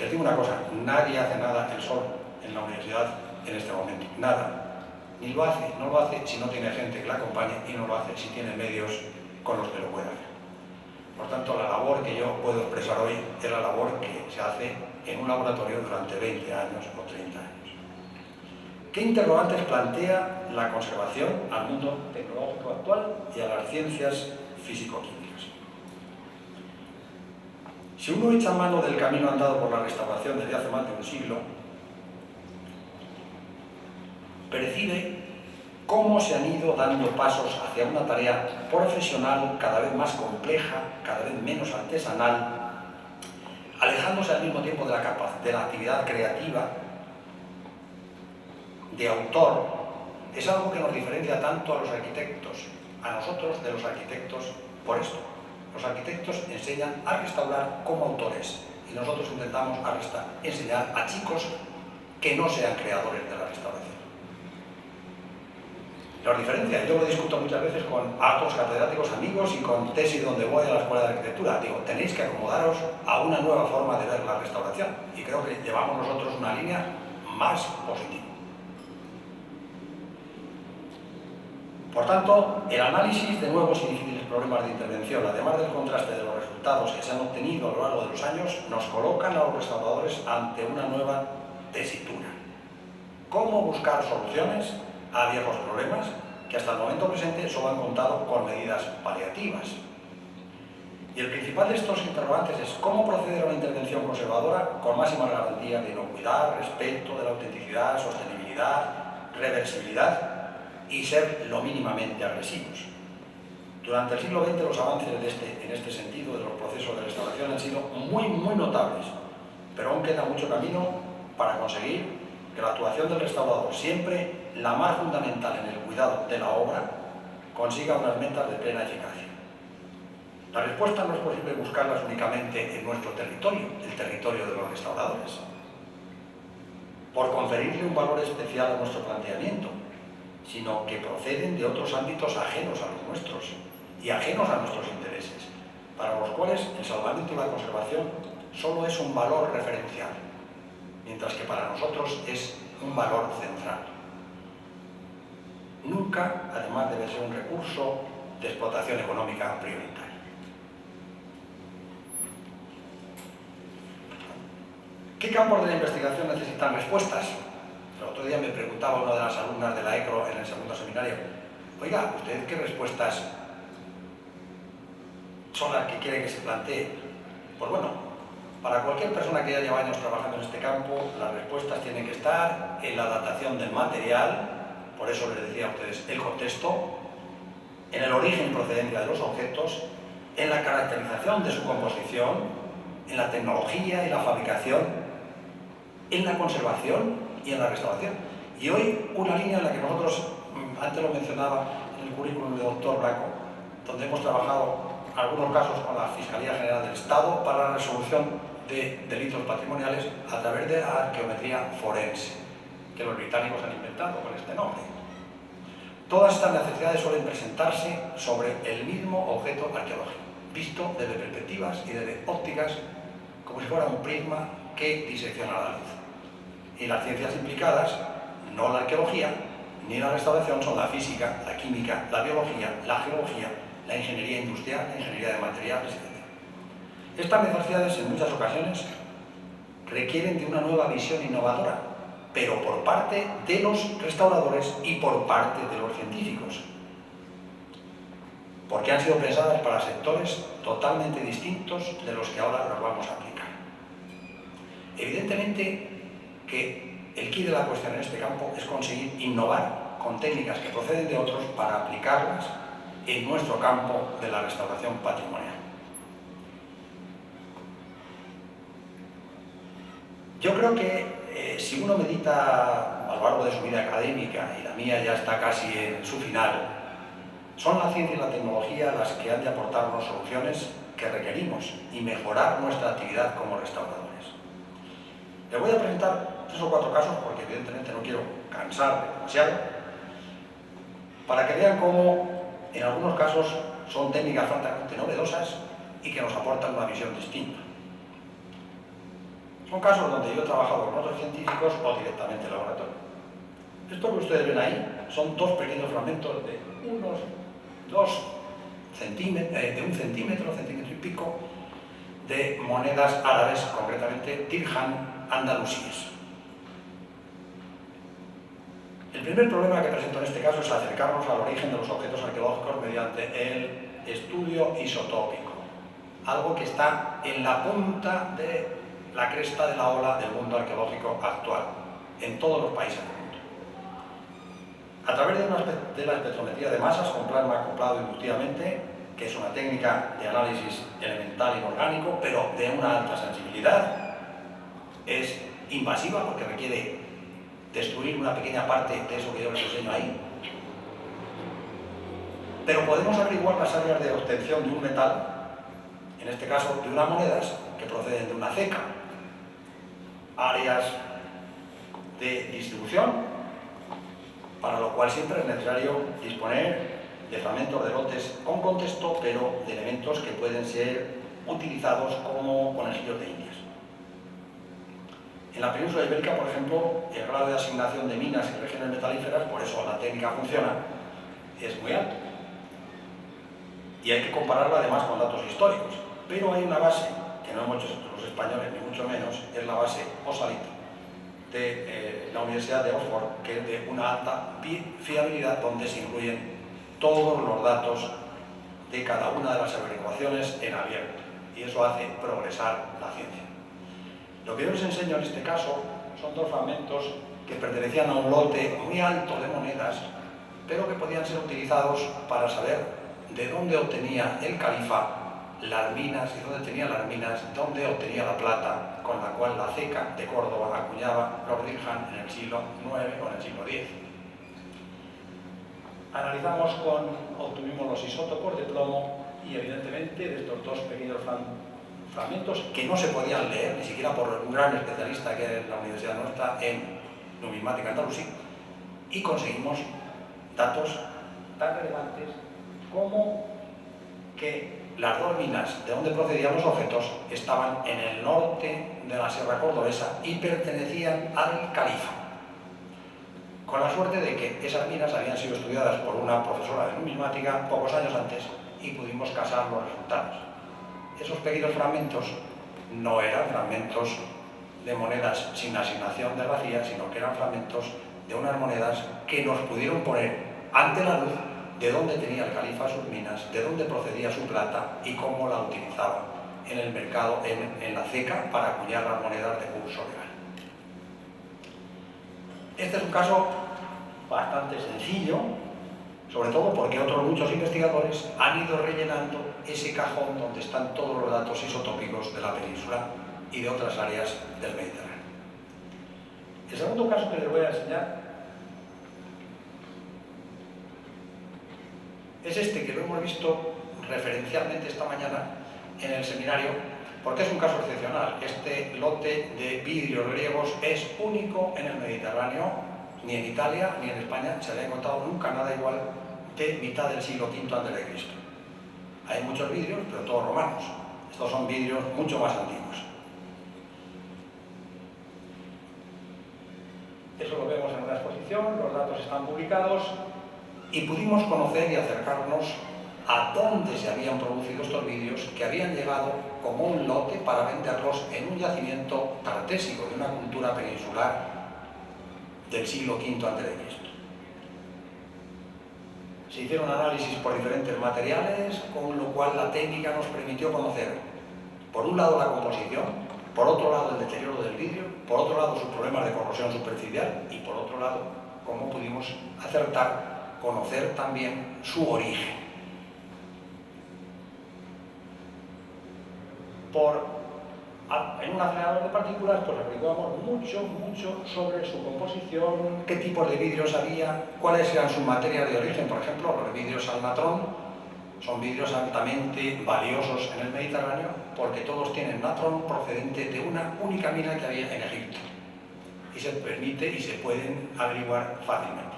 les digo una cosa, nadie hace nada él solo en la universidad en este momento, nada. Ni lo hace, no lo hace si no tiene gente que la acompañe y no lo hace si tiene medios con los que lo pueda hacer. Por tanto, la labor que yo puedo expresar hoy es la labor que se hace en un laboratorio durante 20 años o 30 años. ¿Qué interrogantes plantea la conservación al mundo tecnológico actual y a las ciencias físico-químicas? Si uno echa mano del camino andado por la restauración desde hace más de un siglo, percibe cómo se han ido dando pasos hacia una tarea profesional cada vez más compleja, cada vez menos artesanal, alejándose al mismo tiempo de la actividad creativa, de autor. Es algo que nos diferencia tanto a los arquitectos, a nosotros de los arquitectos, por esto. Los arquitectos enseñan a restaurar como autores y nosotros intentamos enseñar a chicos que no sean creadores de la restauración. Los diferencia, yo lo discuto muchas veces con altos catedráticos amigos y con tesis donde voy a la escuela de arquitectura. Digo, tenéis que acomodaros a una nueva forma de ver la restauración y creo que llevamos nosotros una línea más positiva. Por tanto, el análisis de nuevos y difíciles problemas de intervención, además del contraste de los resultados que se han obtenido a lo largo de los años, nos colocan a los restauradores ante una nueva tesitura. ¿Cómo buscar soluciones a viejos problemas que hasta el momento presente solo han contado con medidas paliativas? Y el principal de estos interrogantes es cómo proceder a una intervención conservadora con máxima garantía de inocuidad, respeto de la autenticidad, sostenibilidad, reversibilidad y ser lo mínimamente agresivos. Durante el siglo XX los avances en este sentido de los procesos de restauración han sido muy notables, pero aún queda mucho camino para conseguir que la actuación del restaurador, siempre la más fundamental en el cuidado de la obra, consiga unas metas de plena eficacia. La respuesta no es posible buscarlas únicamente en nuestro territorio, el territorio de los restauradores, por conferirle un valor especial a nuestro planteamiento, sino que proceden de otros ámbitos ajenos a los nuestros y ajenos a nuestros intereses, para los cuales el salvamento y la conservación solo es un valor referencial, mientras que para nosotros es un valor central. Nunca, además, debe ser un recurso de explotación económica prioritaria. ¿Qué campos de la investigación necesitan respuestas? El otro día me preguntaba una de las alumnas de la ECRO en el segundo seminario, oiga, ¿usted qué respuestas son las que quiere que se plantee? Pues bueno, para cualquier persona que ya lleva años trabajando en este campo, las respuestas tienen que estar en la datación del material, por eso les decía a ustedes el contexto, en el origen y procedencia de los objetos, en la caracterización de su composición, en la tecnología y la fabricación, en la conservación y en la restauración. Y hoy una línea en la que nosotros, antes lo mencionaba en el currículum del doctor Blanco, donde hemos trabajado algunos casos con la Fiscalía General del Estado para la resolución de delitos patrimoniales a través de la arqueometría forense, que los británicos han inventado con este nombre. Todas estas necesidades suelen presentarse sobre el mismo objeto arqueológico, visto desde perspectivas y desde ópticas, como si fuera un prisma que disecciona la luz. Y las ciencias implicadas, no la arqueología, ni la restauración son la física, la química, la biología, la geología, la ingeniería industrial, la ingeniería de materiales, etc. Estas necesidades en muchas ocasiones requieren de una nueva visión innovadora, pero por parte de los restauradores y por parte de los científicos, porque han sido pensadas para sectores totalmente distintos de los que ahora nos vamos a aplicar. Evidentemente que el quid de la cuestión en este campo es conseguir innovar con técnicas que proceden de otros para aplicarlas en nuestro campo de la restauración patrimonial. Yo creo que si uno medita a lo largo de su vida académica, y la mía ya está casi en su final, son la ciencia y la tecnología las que han de aportarnos soluciones que requerimos y mejorar nuestra actividad como restauradores. Les voy a presentar 3 o 4 casos, porque evidentemente no quiero cansar demasiado, para que vean cómo en algunos casos son técnicas francamente novedosas y que nos aportan una visión distinta. Son casos donde yo he trabajado con otros científicos o directamente en laboratorio. Esto que ustedes ven ahí son 2 pequeños fragmentos de unos 2 centímetros, de 1 centímetro, centímetro y pico, de monedas árabes, concretamente dirham andalusíes. El primer problema que presento en este caso es acercarnos al origen de los objetos arqueológicos mediante el estudio isotópico, algo que está en la punta de la cresta de la ola del mundo arqueológico actual, en todos los países del mundo. A través de la espectrometría de masas con plasma acoplado inductivamente, que es una técnica de análisis elemental inorgánico, pero de una alta sensibilidad, es invasiva porque requiere destruir una pequeña parte de eso que yo les enseño ahí. Pero podemos averiguar las áreas de obtención de un metal, en este caso de unas monedas que proceden de una ceca, áreas de distribución, para lo cual siempre es necesario disponer de fragmentos de lotes con contexto, pero de elementos que pueden ser utilizados como conejillos de indias. En la península ibérica, por ejemplo, el grado de asignación de minas y regiones metalíferas, por eso la técnica funciona, es muy alto. Y hay que compararla además con datos históricos. Pero hay una base, que no hemos hecho los españoles, ni mucho menos, es la base Osalita, de la Universidad de Oxford, que es de una alta fiabilidad, donde se incluyen todos los datos de cada una de las averiguaciones en abierto, y eso hace progresar la ciencia. Lo que yo les enseño en este caso son 2 fragmentos que pertenecían a un lote muy alto de monedas, pero que podían ser utilizados para saber de dónde obtenía el califa las minas y dónde tenía las minas, dónde obtenía la plata con la cual la ceca de Córdoba acuñaba los dirham en el siglo IX o en el siglo X. Obtuvimos los isótopos de plomo y evidentemente de estos 2 pequeños fragmentos que no se podían leer, ni siquiera por un gran especialista que es la universidad nuestra en numismática andalusí, y conseguimos datos tan relevantes como que las 2 minas de donde procedían los objetos estaban en el norte de la Sierra Cordobesa y pertenecían al califa, con la suerte de que esas minas habían sido estudiadas por una profesora de numismática pocos años antes y pudimos casar los resultados. Esos pequeños fragmentos no eran fragmentos de monedas sin asignación de racía, sino que eran fragmentos de unas monedas que nos pudieron poner ante la luz de dónde tenía el califa sus minas, de dónde procedía su plata y cómo la utilizaba en el mercado, en la ceca, para acuñar las monedas de curso legal. Este es un caso bastante sencillo, sobre todo porque otros muchos investigadores han ido rellenando ese cajón donde están todos los datos isotópicos de la península y de otras áreas del Mediterráneo. El segundo caso que les voy a enseñar es este, que lo hemos visto referencialmente esta mañana en el seminario, porque es un caso excepcional. Este lote de vidrios griegos es único en el Mediterráneo, ni en Italia ni en España se había encontrado nunca nada igual de mitad del siglo V a.C. Hay muchos vidrios, pero todos romanos. Estos son vidrios mucho más antiguos. Eso lo vemos en la exposición, los datos están publicados y pudimos conocer y acercarnos a dónde se habían producido estos vídeos que habían llegado como un lote para venderlos en un yacimiento tartésico de una cultura peninsular del siglo V a.C. Se hicieron análisis por diferentes materiales, con lo cual la técnica nos permitió conocer, por un lado, la composición, por otro lado, el deterioro del vidrio, por otro lado, sus problemas de corrosión superficial y, por otro lado, cómo pudimos acertar, conocer también su origen. En un acelerador de partículas pues averiguamos mucho sobre su composición, qué tipos de vidrios había, cuáles eran sus materias de origen. Por ejemplo, los vidrios al natrón son vidrios altamente valiosos en el Mediterráneo porque todos tienen natrón procedente de una única mina que había en Egipto y se permite y se pueden averiguar fácilmente.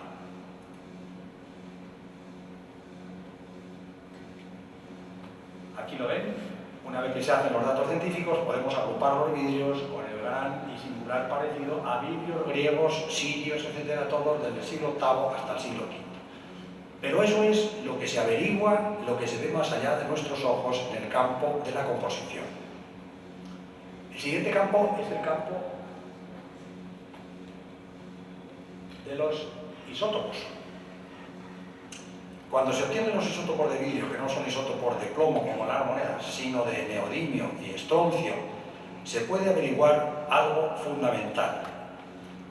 Aquí lo ven. Una vez que se hacen los datos científicos, podemos agrupar los vidrios con el gran y singular parecido a vidrios griegos, sirios, etcétera, todos desde el siglo VIII hasta el siglo V. Pero eso es lo que se averigua, lo que se ve más allá de nuestros ojos en el campo de la composición. El siguiente campo es el campo de los isótopos. Cuando se obtienen los isótopos de vidrio, que no son isótopos de plomo como las monedas, sino de neodimio y estroncio, se puede averiguar algo fundamental,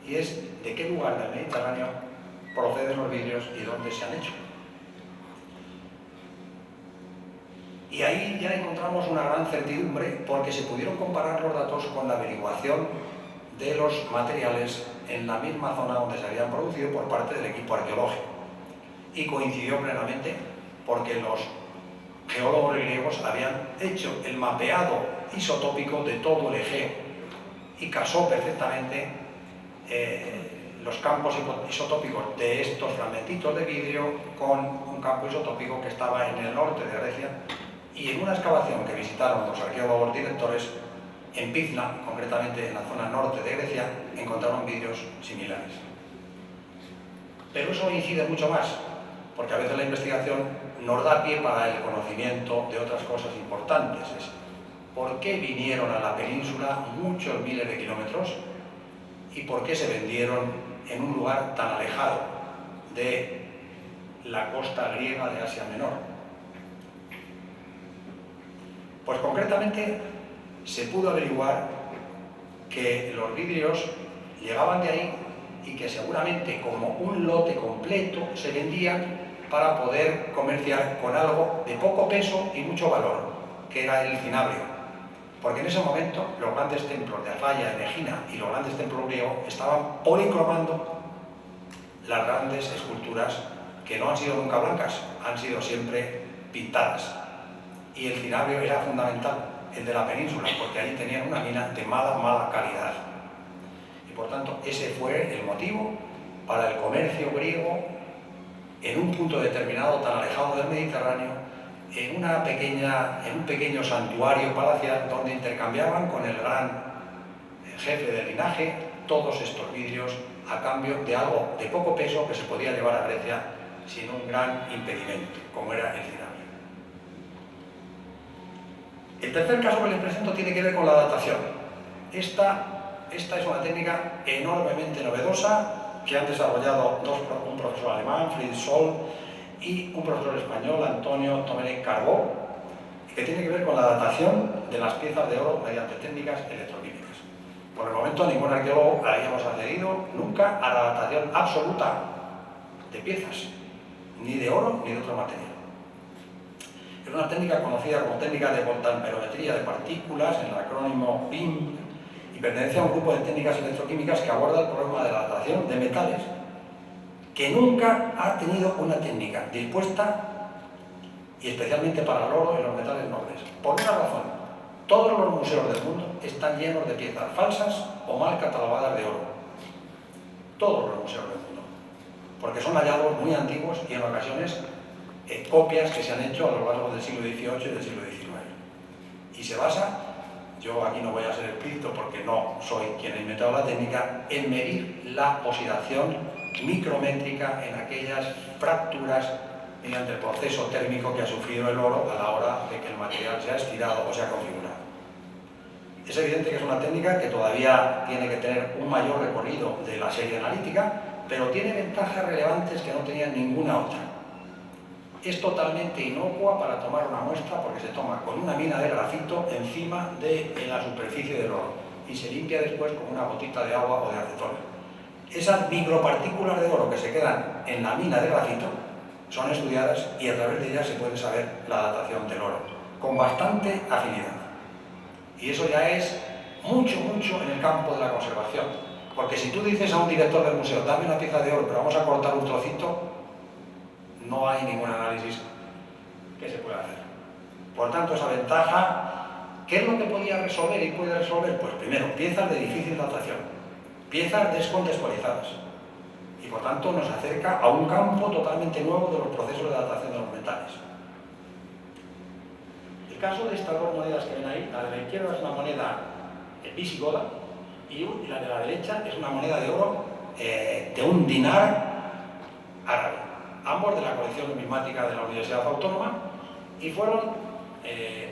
y es de qué lugar del Mediterráneo proceden los vidrios y dónde se han hecho. Y ahí ya encontramos una gran certidumbre porque se pudieron comparar los datos con la averiguación de los materiales en la misma zona donde se habían producido por parte del equipo arqueológico. Y coincidió plenamente porque los geólogos griegos habían hecho el mapeado isotópico de todo el Egeo y casó perfectamente los campos isotópicos de estos fragmentitos de vidrio con un campo isotópico que estaba en el norte de Grecia, y en una excavación que visitaron los arqueólogos directores en Pizna, concretamente en la zona norte de Grecia, encontraron vidrios similares. Pero eso incide mucho más, porque a veces la investigación nos da pie para el conocimiento de otras cosas importantes. Es por qué vinieron a la península muchos miles de kilómetros y por qué se vendieron en un lugar tan alejado de la costa griega de Asia Menor. Pues concretamente se pudo averiguar que los vidrios llegaban de ahí y que seguramente como un lote completo se vendían para poder comerciar con algo de poco peso y mucho valor, que era el cinabrio. Porque en ese momento los grandes templos de Afaya, en Egina, y los grandes templos griegos estaban policromando las grandes esculturas que no han sido nunca blancas, han sido siempre pintadas. Y el cinabrio era fundamental, el de la península, porque allí tenían una mina de mala calidad. Y por tanto, ese fue el motivo para el comercio griego en un punto determinado tan alejado del Mediterráneo, en un pequeño santuario palacial donde intercambiaban con el gran jefe del linaje todos estos vidrios a cambio de algo de poco peso que se podía llevar a Grecia sin un gran impedimento, como era el cinabrio. El tercer caso que les presento tiene que ver con la datación. Esta es una técnica enormemente novedosa que han desarrollado un profesor alemán, Fritz Soll, y un profesor español, Antonio Domenech Carbó, que tiene que ver con la datación de las piezas de oro mediante técnicas electroquímicas. Por el momento ningún arqueólogo hayamos accedido nunca a la datación absoluta de piezas, ni de oro ni de otro material. Es una técnica conocida como técnica de voltamperometría de partículas, en el acrónimo PIM, y pertenece a un grupo de técnicas electroquímicas que aborda el problema de la datación de metales, que nunca ha tenido una técnica dispuesta, y especialmente para el oro y los metales nobles. Por una razón: todos los museos del mundo están llenos de piezas falsas o mal catalogadas de oro. Todos los museos del mundo. Porque son hallazgos muy antiguos y en ocasiones copias que se han hecho a lo largo del siglo XVIII y del siglo XIX. Y se basa yo aquí no voy a ser explícito porque no soy quien ha inventado la técnica, en medir la oxidación micrométrica en aquellas fracturas mediante el proceso térmico que ha sufrido el oro a la hora de que el material se ha estirado o se ha configurado. Es evidente que es una técnica que todavía tiene que tener un mayor recorrido de la serie analítica, pero tiene ventajas relevantes que no tenían ninguna otra. Es totalmente inocua para tomar una muestra porque se toma con una mina de grafito encima de la superficie del oro y se limpia después con una gotita de agua o de acetona. Esas micropartículas de oro que se quedan en la mina de grafito son estudiadas y a través de ellas se puede saber la datación del oro con bastante afinidad. Y eso ya es mucho en el campo de la conservación, porque si tú dices a un director del museo, dame una pieza de oro, pero vamos a cortar un trocito, no hay ningún análisis que se pueda hacer. Por tanto, esa ventaja, ¿qué es lo que podía resolver y puede resolver? Pues primero, piezas de difícil datación, piezas descontextualizadas, y por tanto nos acerca a un campo totalmente nuevo de los procesos de datación de los metales. El caso de estas dos monedas que ven ahí, la de la izquierda es una moneda visigoda y la de la derecha es una moneda de oro de un dinar árabe, ambos de la colección numismática de la Universidad Autónoma, y fueron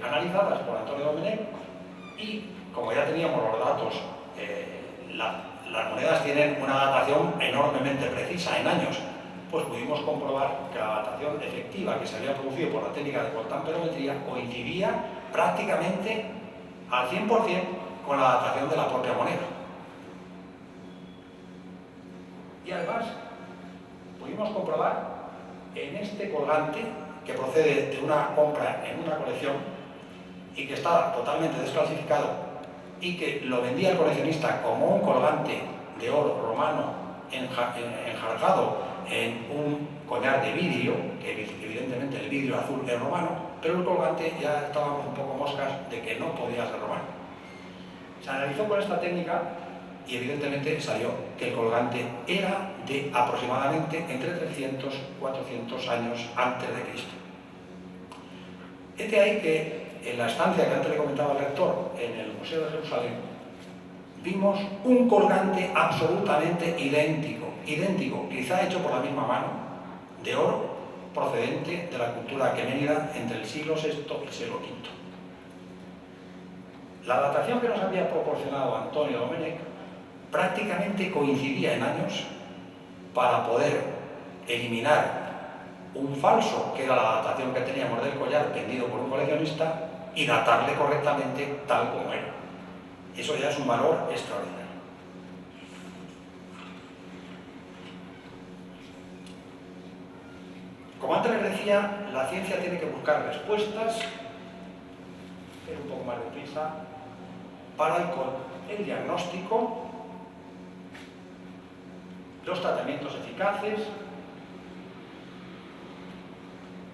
analizadas por Antonio Domenech y, como ya teníamos los datos, las monedas tienen una datación enormemente precisa en años, pues pudimos comprobar que la datación efectiva que se había producido por la técnica de coltamperometría coincidía prácticamente al 100% con la datación de la propia moneda. Y además pudimos comprobar en este colgante que procede de una compra en una colección y que está totalmente desclasificado y que lo vendía el coleccionista como un colgante de oro romano enjargado en un collar de vidrio, que evidentemente el vidrio azul es romano, pero el colgante ya estábamos un poco moscas de que no podía ser romano. Se analizó con esta técnica y evidentemente salió que el colgante era de aproximadamente entre 300 y 400 años antes de Cristo. Es de ahí que en la estancia que antes le comentaba el rector en el Museo de Jerusalén vimos un colgante absolutamente idéntico, quizá hecho por la misma mano, de oro, procedente de la cultura aqueménida entre el siglo VI y el siglo V. La datación que nos había proporcionado Antonio Domenech prácticamente coincidía en años para poder eliminar un falso, que era la datación que teníamos del collar vendido por un coleccionista, y datarle correctamente tal como era. Eso ya es un valor extraordinario. Como antes les decía, la ciencia tiene que buscar respuestas, es un poco más deprisa, para el diagnóstico, los tratamientos eficaces,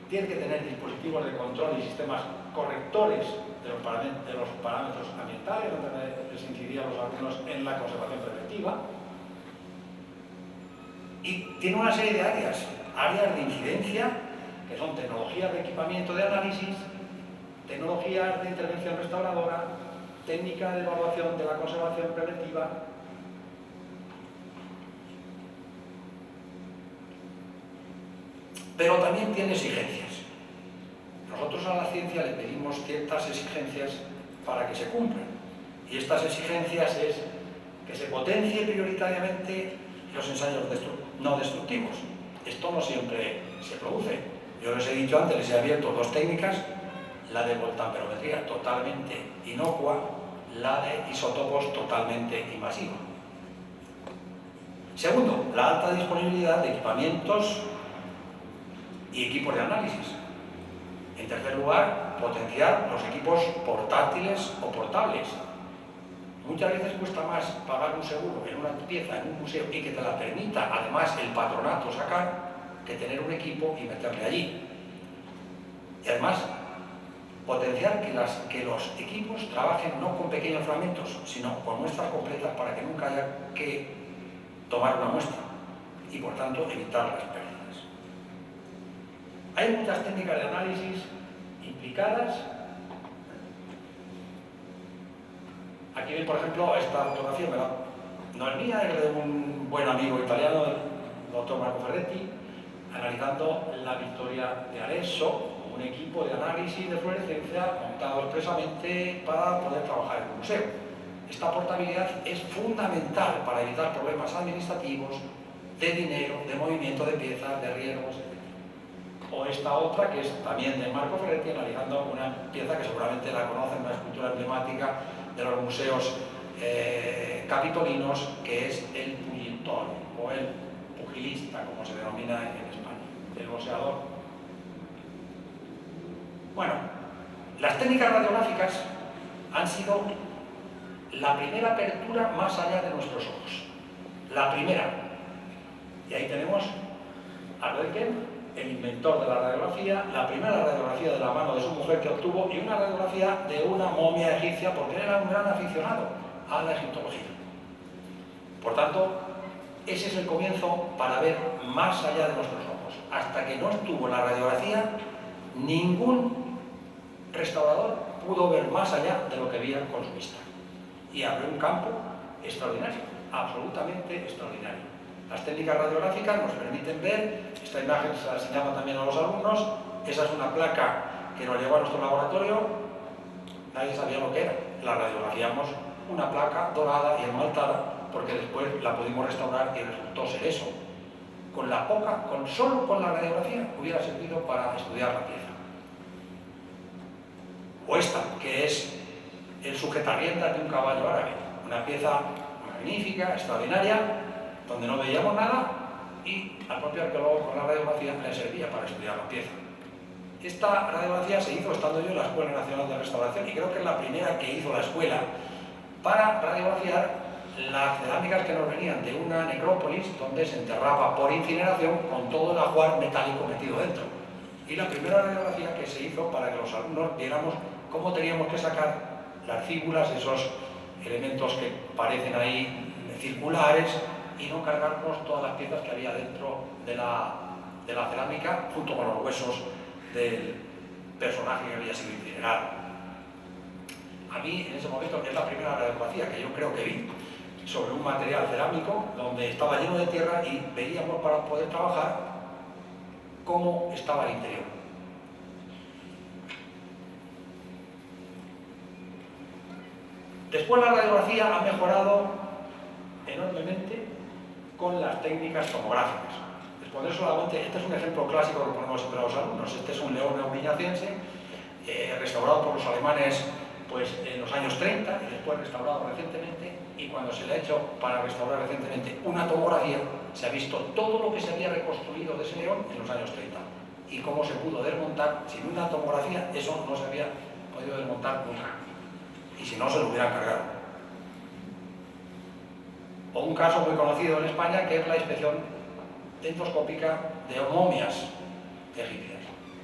tiene que tener dispositivos de control y sistemas correctores de los parámetros ambientales, donde les incidían los alumnos en la conservación preventiva, y tiene una serie de áreas de incidencia, que son tecnologías de equipamiento de análisis, tecnologías de intervención restauradora, técnica de evaluación de la conservación preventiva, pero también tiene exigencias. Nosotros a la ciencia le pedimos ciertas exigencias para que se cumplan, y estas exigencias es que se potencie prioritariamente los ensayos no destructivos. Esto no siempre se produce. Yo les he dicho antes, les he abierto dos técnicas, la de voltamperometría totalmente inocua, la de isótopos totalmente invasiva. Segundo, la alta disponibilidad de equipamientos y equipos de análisis. En tercer lugar, potenciar los equipos portátiles o portables. Muchas veces cuesta más pagar un seguro en una pieza en un museo y que te la permita además el patronato sacar, que tener un equipo y meterle allí. Y además, potenciar que los equipos trabajen no con pequeños fragmentos, sino con muestras completas para que nunca haya que tomar una muestra y por tanto evitar las pérdidas. Hay muchas técnicas de análisis implicadas Aquí ven, por ejemplo, esta fotografía, no es mía, es de un buen amigo italiano, el doctor Marco Ferretti, analizando la victoria de Arezzo, un equipo de análisis de fluorescencia montado expresamente para poder trabajar en el museo. Esta portabilidad es fundamental para evitar problemas administrativos, de dinero, de movimiento de piezas, de riesgos, etc. O esta otra, que es también de Marco Ferretti, analizando una pieza que seguramente la conocen, una escultura emblemática de los museos capitolinos, que es el pugilitore, o el pugilista, como se denomina en España, el boxeador. Bueno, las técnicas radiográficas han sido la primera apertura más allá de nuestros ojos. La primera. Y ahí tenemos a Röntgen, el inventor de la radiografía, la primera radiografía de la mano de su mujer que obtuvo, y una radiografía de una momia egipcia, porque él era un gran aficionado a la egiptología. Por tanto, ese es el comienzo para ver más allá de nuestros ojos. Hasta que no estuvo la radiografía, ningún restaurador pudo ver más allá de lo que veía con su vista. Y abrió un campo extraordinario, absolutamente extraordinario. Las técnicas radiográficas nos permiten ver, esta imagen se la enseñaba también a los alumnos, esa es una placa que nos llegó a nuestro laboratorio, nadie sabía lo que era, la radiografiamos, una placa dorada y esmaltada, porque después la pudimos restaurar y resultó ser eso. Solo con la radiografía hubiera servido para estudiar la pieza. O esta, que es el sujetarriendas de un caballo árabe, una pieza magnífica, extraordinaria, donde no veíamos nada y al propio arqueólogo con la radiografía le servía para estudiar la pieza. Esta radiografía se hizo estando yo en la Escuela Nacional de Restauración y creo que es la primera que hizo la escuela para radiografiar las cerámicas que nos venían de una necrópolis donde se enterraba por incineración con todo el ajuar metálico metido dentro. Y la primera radiografía que se hizo para que los alumnos viéramos cómo teníamos que sacar las fíbulas, esos elementos que parecen ahí circulares, y no cargarnos todas las piezas que había dentro de la cerámica junto con los huesos del personaje que había sido incinerado. A mí en ese momento es la primera radiografía que yo creo que vi sobre un material cerámico donde estaba lleno de tierra y veíamos para poder trabajar cómo estaba el interior. Después la radiografía ha mejorado enormemente con las técnicas tomográficas. Después de eso, solamente, este es un ejemplo clásico que ponemos siempre a los alumnos. Este es un león aubiñacense, restaurado por los alemanes pues, en los años 30 y después restaurado recientemente, y cuando se le ha hecho para restaurar recientemente una tomografía, se ha visto todo lo que se había reconstruido de ese león en los años 30 y cómo se pudo desmontar. Sin una tomografía eso no se había podido desmontar nunca, y si no se lo hubieran cargado. O un caso muy conocido en España, que es la inspección endoscópica de momias egipcias,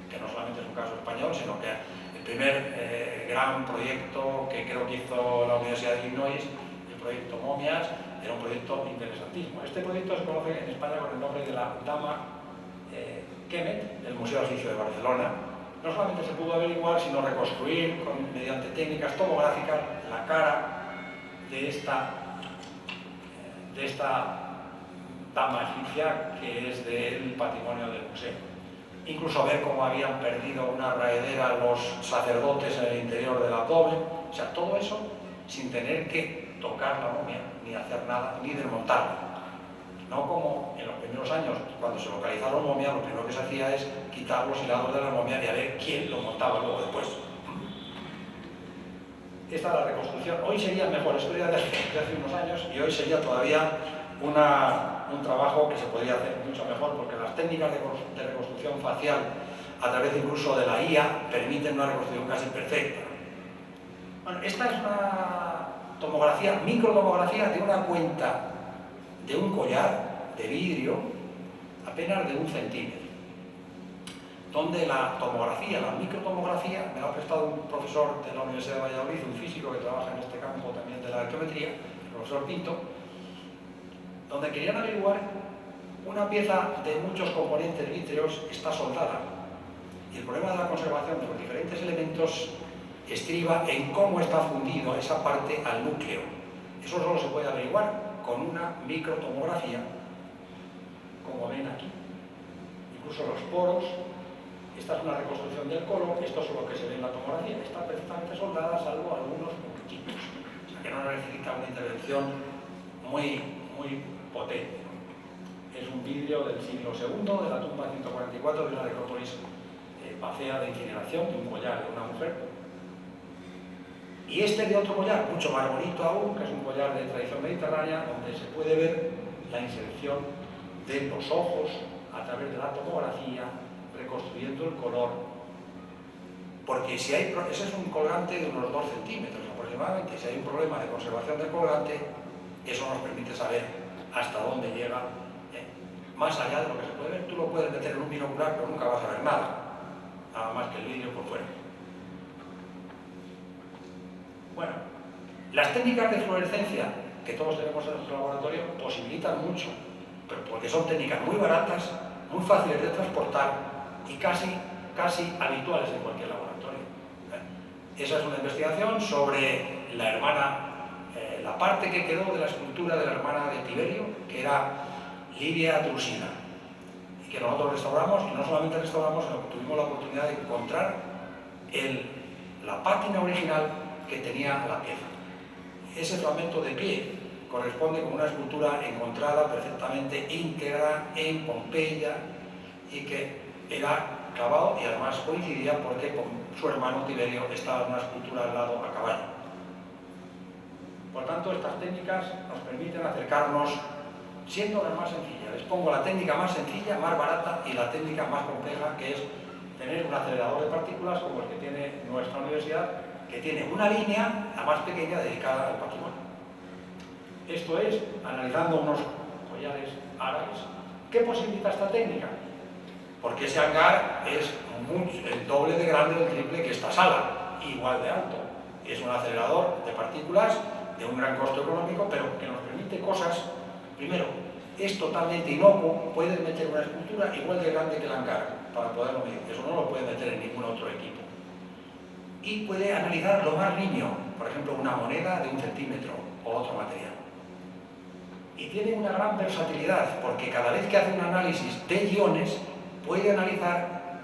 que no solamente es un caso español, sino que el primer gran proyecto que creo que hizo la Universidad de Illinois, el proyecto Momias, era un proyecto interesantísimo. Este proyecto se conoce en España con el nombre de la Dama Kemet, del Museo Egipcio de Barcelona. No solamente se pudo averiguar, sino reconstruir mediante técnicas tomográficas la cara de esta dama egipcia, que es del patrimonio del museo. Incluso ver cómo habían perdido una raedera los sacerdotes en el interior del abdomen, o sea, todo eso sin tener que tocar la momia, ni hacer nada, ni desmontarla. No como en los primeros años, cuando se localizaron momias, lo primero que se hacía es quitar los hilados de la momia y a ver quién lo montaba luego después. Esta es la reconstrucción. Hoy sería mejor, esto ya de hace unos años, y hoy sería todavía un trabajo que se podría hacer mucho mejor, porque las técnicas de reconstrucción facial, a través incluso de la IA, permiten una reconstrucción casi perfecta. Bueno, esta es una tomografía, microtomografía de una cuenta de un collar de vidrio apenas de 1 centímetro, donde la tomografía, la microtomografía, me lo ha prestado un profesor de la Universidad de Valladolid, un físico que trabaja en este campo también de la arqueometría, el profesor Pinto, donde querían averiguar una pieza de muchos componentes vítreos está soldada. Y el problema de la conservación de los diferentes elementos estriba en cómo está fundido esa parte al núcleo. Eso solo se puede averiguar con una microtomografía, como ven aquí. Incluso los poros, esta es una reconstrucción del colon, esto es lo que se ve en la tomografía, está perfectamente soldada, salvo algunos poquititos. O sea que no necesita una intervención muy potente. Es un vidrio del siglo II, de la tumba 144 de una necrópolis vacía de incineración, de un collar de una mujer. Y este de otro collar, mucho más bonito aún, que es un collar de tradición mediterránea, donde se puede ver la inserción de los ojos a través de la tomografía, reconstruyendo el color. Porque si hay, ese es un colgante de unos 2 centímetros aproximadamente, si hay un problema de conservación del colgante, eso nos permite saber hasta dónde llega, más allá de lo que se puede ver. Tú lo puedes meter en un binocular, pero nunca vas a ver nada más que el vidrio por fuera. Bueno, las técnicas de fluorescencia que todos tenemos en nuestro laboratorio posibilitan mucho, pero porque son técnicas muy baratas, muy fáciles de transportar y casi habituales en cualquier laboratorio. Esa es una investigación sobre la hermana, la parte que quedó de la escultura de la hermana de Tiberio, que era Livia Drusila, y que nosotros restauramos, y no solamente restauramos, sino que tuvimos la oportunidad de encontrar la pátina original que tenía la pieza. Ese fragmento de pie corresponde con una escultura encontrada perfectamente íntegra en Pompeya y que era clavado y además coincidía porque con su hermano Tiberio estaba en una escultura al lado a caballo. Por tanto, estas técnicas nos permiten acercarnos siendo las más sencillas. Les pongo la técnica más sencilla, más barata, y la técnica más compleja, que es tener un acelerador de partículas como el que tiene nuestra universidad, que tiene una línea, la más pequeña, dedicada al patrimonio. Esto es, analizando unos collares árabes, ¿qué posibilita esta técnica? Porque ese hangar es el doble de grande o el triple que esta sala, igual de alto. Es un acelerador de partículas de un gran costo económico, pero que nos permite cosas. Primero, es totalmente inocuo, puedes meter una escultura igual de grande que el hangar para poderlo medir. Eso no lo puede meter en ningún otro equipo. Y puede analizar lo más nimio, por ejemplo, una moneda de 1 centímetro o otro material. Y tiene una gran versatilidad, porque cada vez que hace un análisis de iones, puede analizar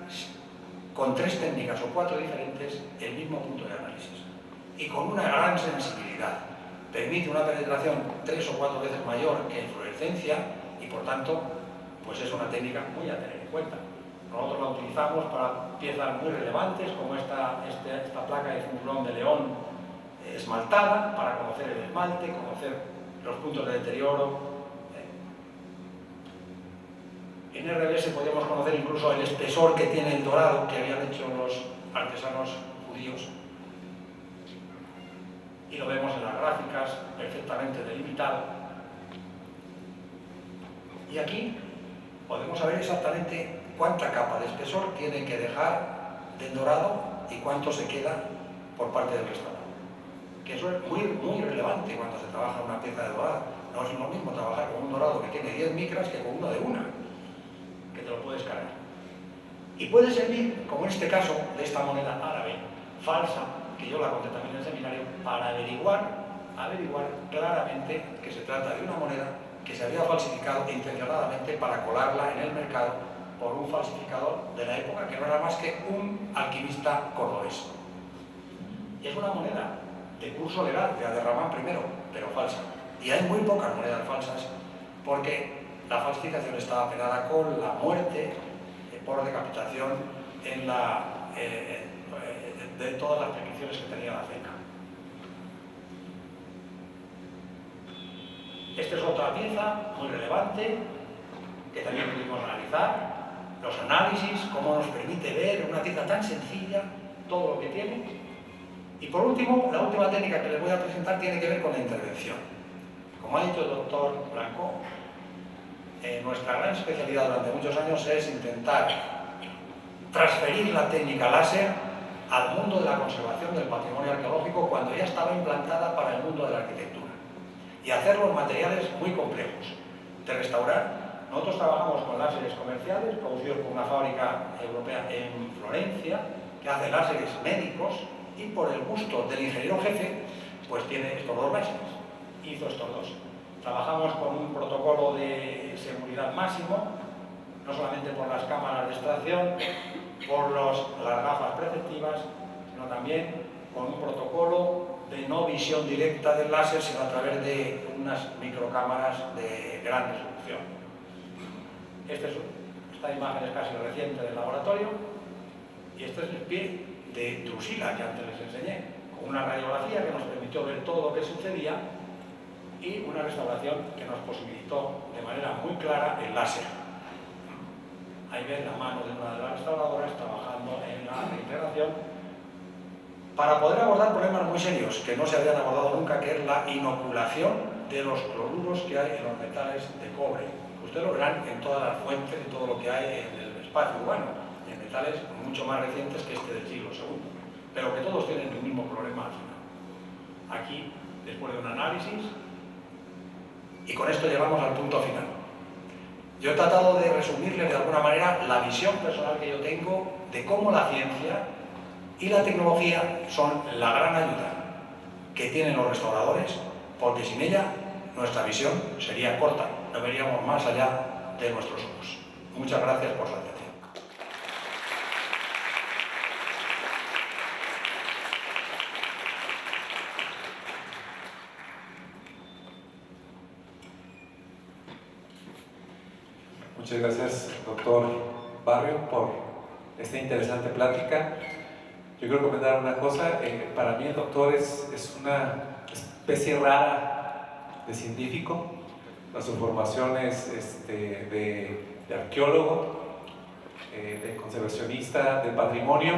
con 3 técnicas o 4 diferentes el mismo punto de análisis. Y con una gran sensibilidad. Permite una penetración 3 o 4 veces mayor que en fluorescencia y, por tanto, pues es una técnica muy a tener en cuenta. Nosotros la utilizamos para piezas muy relevantes, como esta placa de cinturón de león esmaltada, para conocer el esmalte, conocer los puntos de deterioro. En RBS podíamos conocer incluso el espesor que tiene el dorado que habían hecho los artesanos judíos. Y lo vemos en las gráficas, perfectamente delimitado. Y aquí podemos saber exactamente cuánta capa de espesor tiene que dejar del dorado y cuánto se queda por parte del restaurador. Que eso es muy relevante cuando se trabaja una pieza de dorado. No es lo mismo trabajar con un dorado que tiene 10 micras que con uno de 1, que te lo puedes cargar. Y puede servir, como en este caso de esta moneda árabe falsa, que yo la conté también en el seminario, para averiguar claramente que se trata de una moneda que se había falsificado intencionadamente para colarla en el mercado por un falsificador de la época que no era más que un alquimista cordobés. Y es una moneda de curso legal de Aderramán primero, pero falsa. Y hay muy pocas monedas falsas porque la falsificación estaba penada con la muerte por decapitación de todas las prescripciones que tenía la ceca. Esta es otra pieza muy relevante que también pudimos analizar. Los análisis, cómo nos permite ver en una pieza tan sencilla todo lo que tiene. Y por último, la última técnica que les voy a presentar tiene que ver con la intervención. Como ha dicho el doctor Blanco, nuestra gran especialidad durante muchos años es intentar transferir la técnica láser al mundo de la conservación del patrimonio arqueológico cuando ya estaba implantada para el mundo de la arquitectura. Y hacerlo en materiales muy complejos de restaurar. Nosotros trabajamos con láseres comerciales producidos por una fábrica europea en Florencia que hace láseres médicos y por el gusto del ingeniero jefe, pues tiene estos dos máximos. Hizo estos dos. Trabajamos con un protocolo de seguridad máximo, no solamente por las cámaras de extracción, por las gafas preceptivas, sino también con un protocolo de no visión directa del láser, sino a través de unas microcámaras de gran resolución. Esta imagen es casi reciente del laboratorio, y este es el pie de Drusila, que antes les enseñé, con una radiografía que nos permitió ver todo lo que sucedía y una restauración que nos posibilitó de manera muy clara el láser. Ahí ven la mano de una de las restauradoras trabajando en la reintegración para poder abordar problemas muy serios que no se habían abordado nunca, que es la inoculación de los cloruros que hay en los metales de cobre. Ustedes lo verán en todas las fuentes y todo lo que hay en el espacio urbano, en metales mucho más recientes que este del siglo II, pero que todos tienen el mismo problema al final. Aquí, después de un análisis, y con esto llegamos al punto final. Yo he tratado de resumirles de alguna manera la visión personal que yo tengo de cómo la ciencia y la tecnología son la gran ayuda que tienen los restauradores, porque sin ella nuestra visión sería corta, no veríamos más allá de nuestros ojos. Muchas gracias por su atención. Muchas gracias, doctor Barrio, por esta interesante plática. Yo quiero comentar una cosa. Para mí el doctor es una especie rara de científico. Su formación es de arqueólogo, de conservacionista del patrimonio,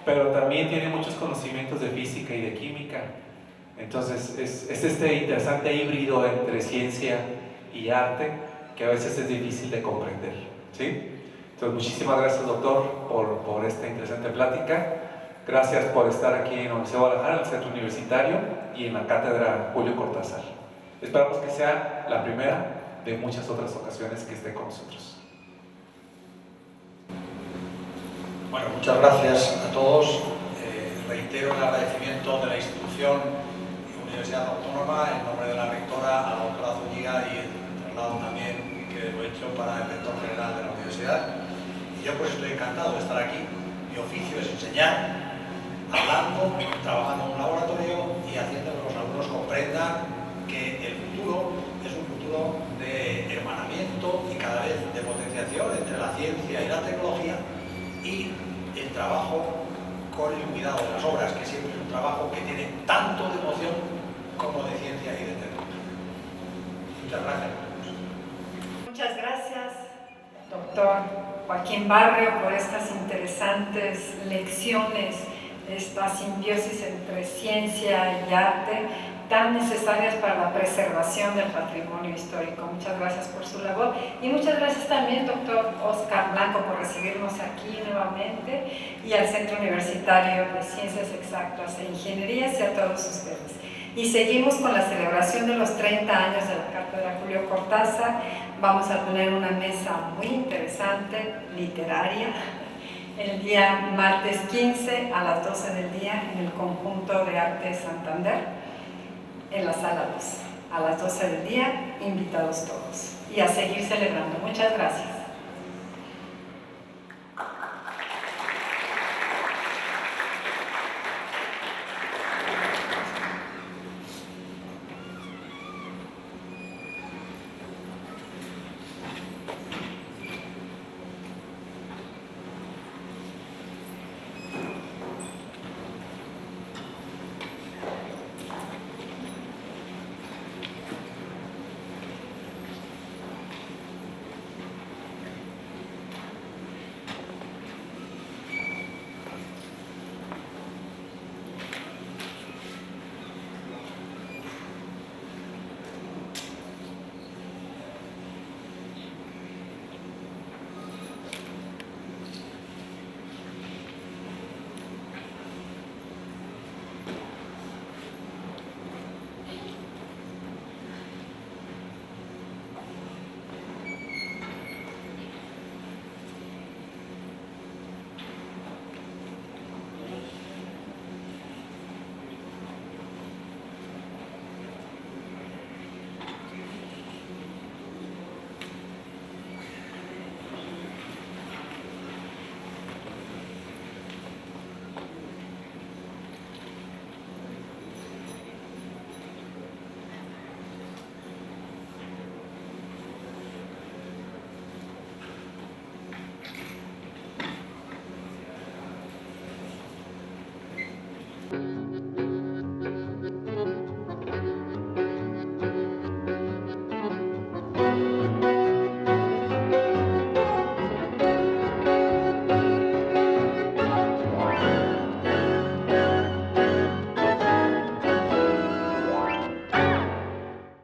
pero también tiene muchos conocimientos de física y de química. Entonces es este interesante híbrido entre ciencia y arte que a veces es difícil de comprender, ¿sí? Entonces, muchísimas gracias, doctor, por esta interesante plática. Gracias por estar aquí en la Universidad de Guadalajara, en el Centro Universitario y en la Cátedra Julio Cortázar. Esperamos que sea la primera de muchas otras ocasiones que esté con nosotros. Bueno, muchas gracias a todos. Reitero el agradecimiento de la institución Universidad Autónoma en nombre de la rectora, a la doctora Zúñiga, y el traslado también que lo he hecho para el rector general de la universidad. Y yo pues estoy encantado de estar aquí. Mi oficio es enseñar, hablando, trabajando en un laboratorio y haciendo que los alumnos comprendan que el futuro es un futuro de hermanamiento y cada vez de potenciación entre la ciencia y la tecnología, y el trabajo con el cuidado de las obras, que siempre es un trabajo que tiene tanto de emoción como de ciencia y de tecnología. Muchas gracias. Muchas gracias, doctor Joaquín Barrio, por estas interesantes lecciones, esta simbiosis entre ciencia y arte, tan necesarias para la preservación del patrimonio histórico. Muchas gracias por su labor y muchas gracias también, doctor Oscar Blanco, por recibirnos aquí nuevamente, y al Centro Universitario de Ciencias Exactas e Ingenierías y a todos ustedes. Y seguimos con la celebración de los 30 años de la Cátedra Julio Cortázar. Vamos a tener una mesa muy interesante, literaria, el día martes 15 a las 12 del día en el Conjunto de Arte Santander, en la sala 2. A las 12 del día, invitados todos. Y a seguir celebrando. Muchas gracias.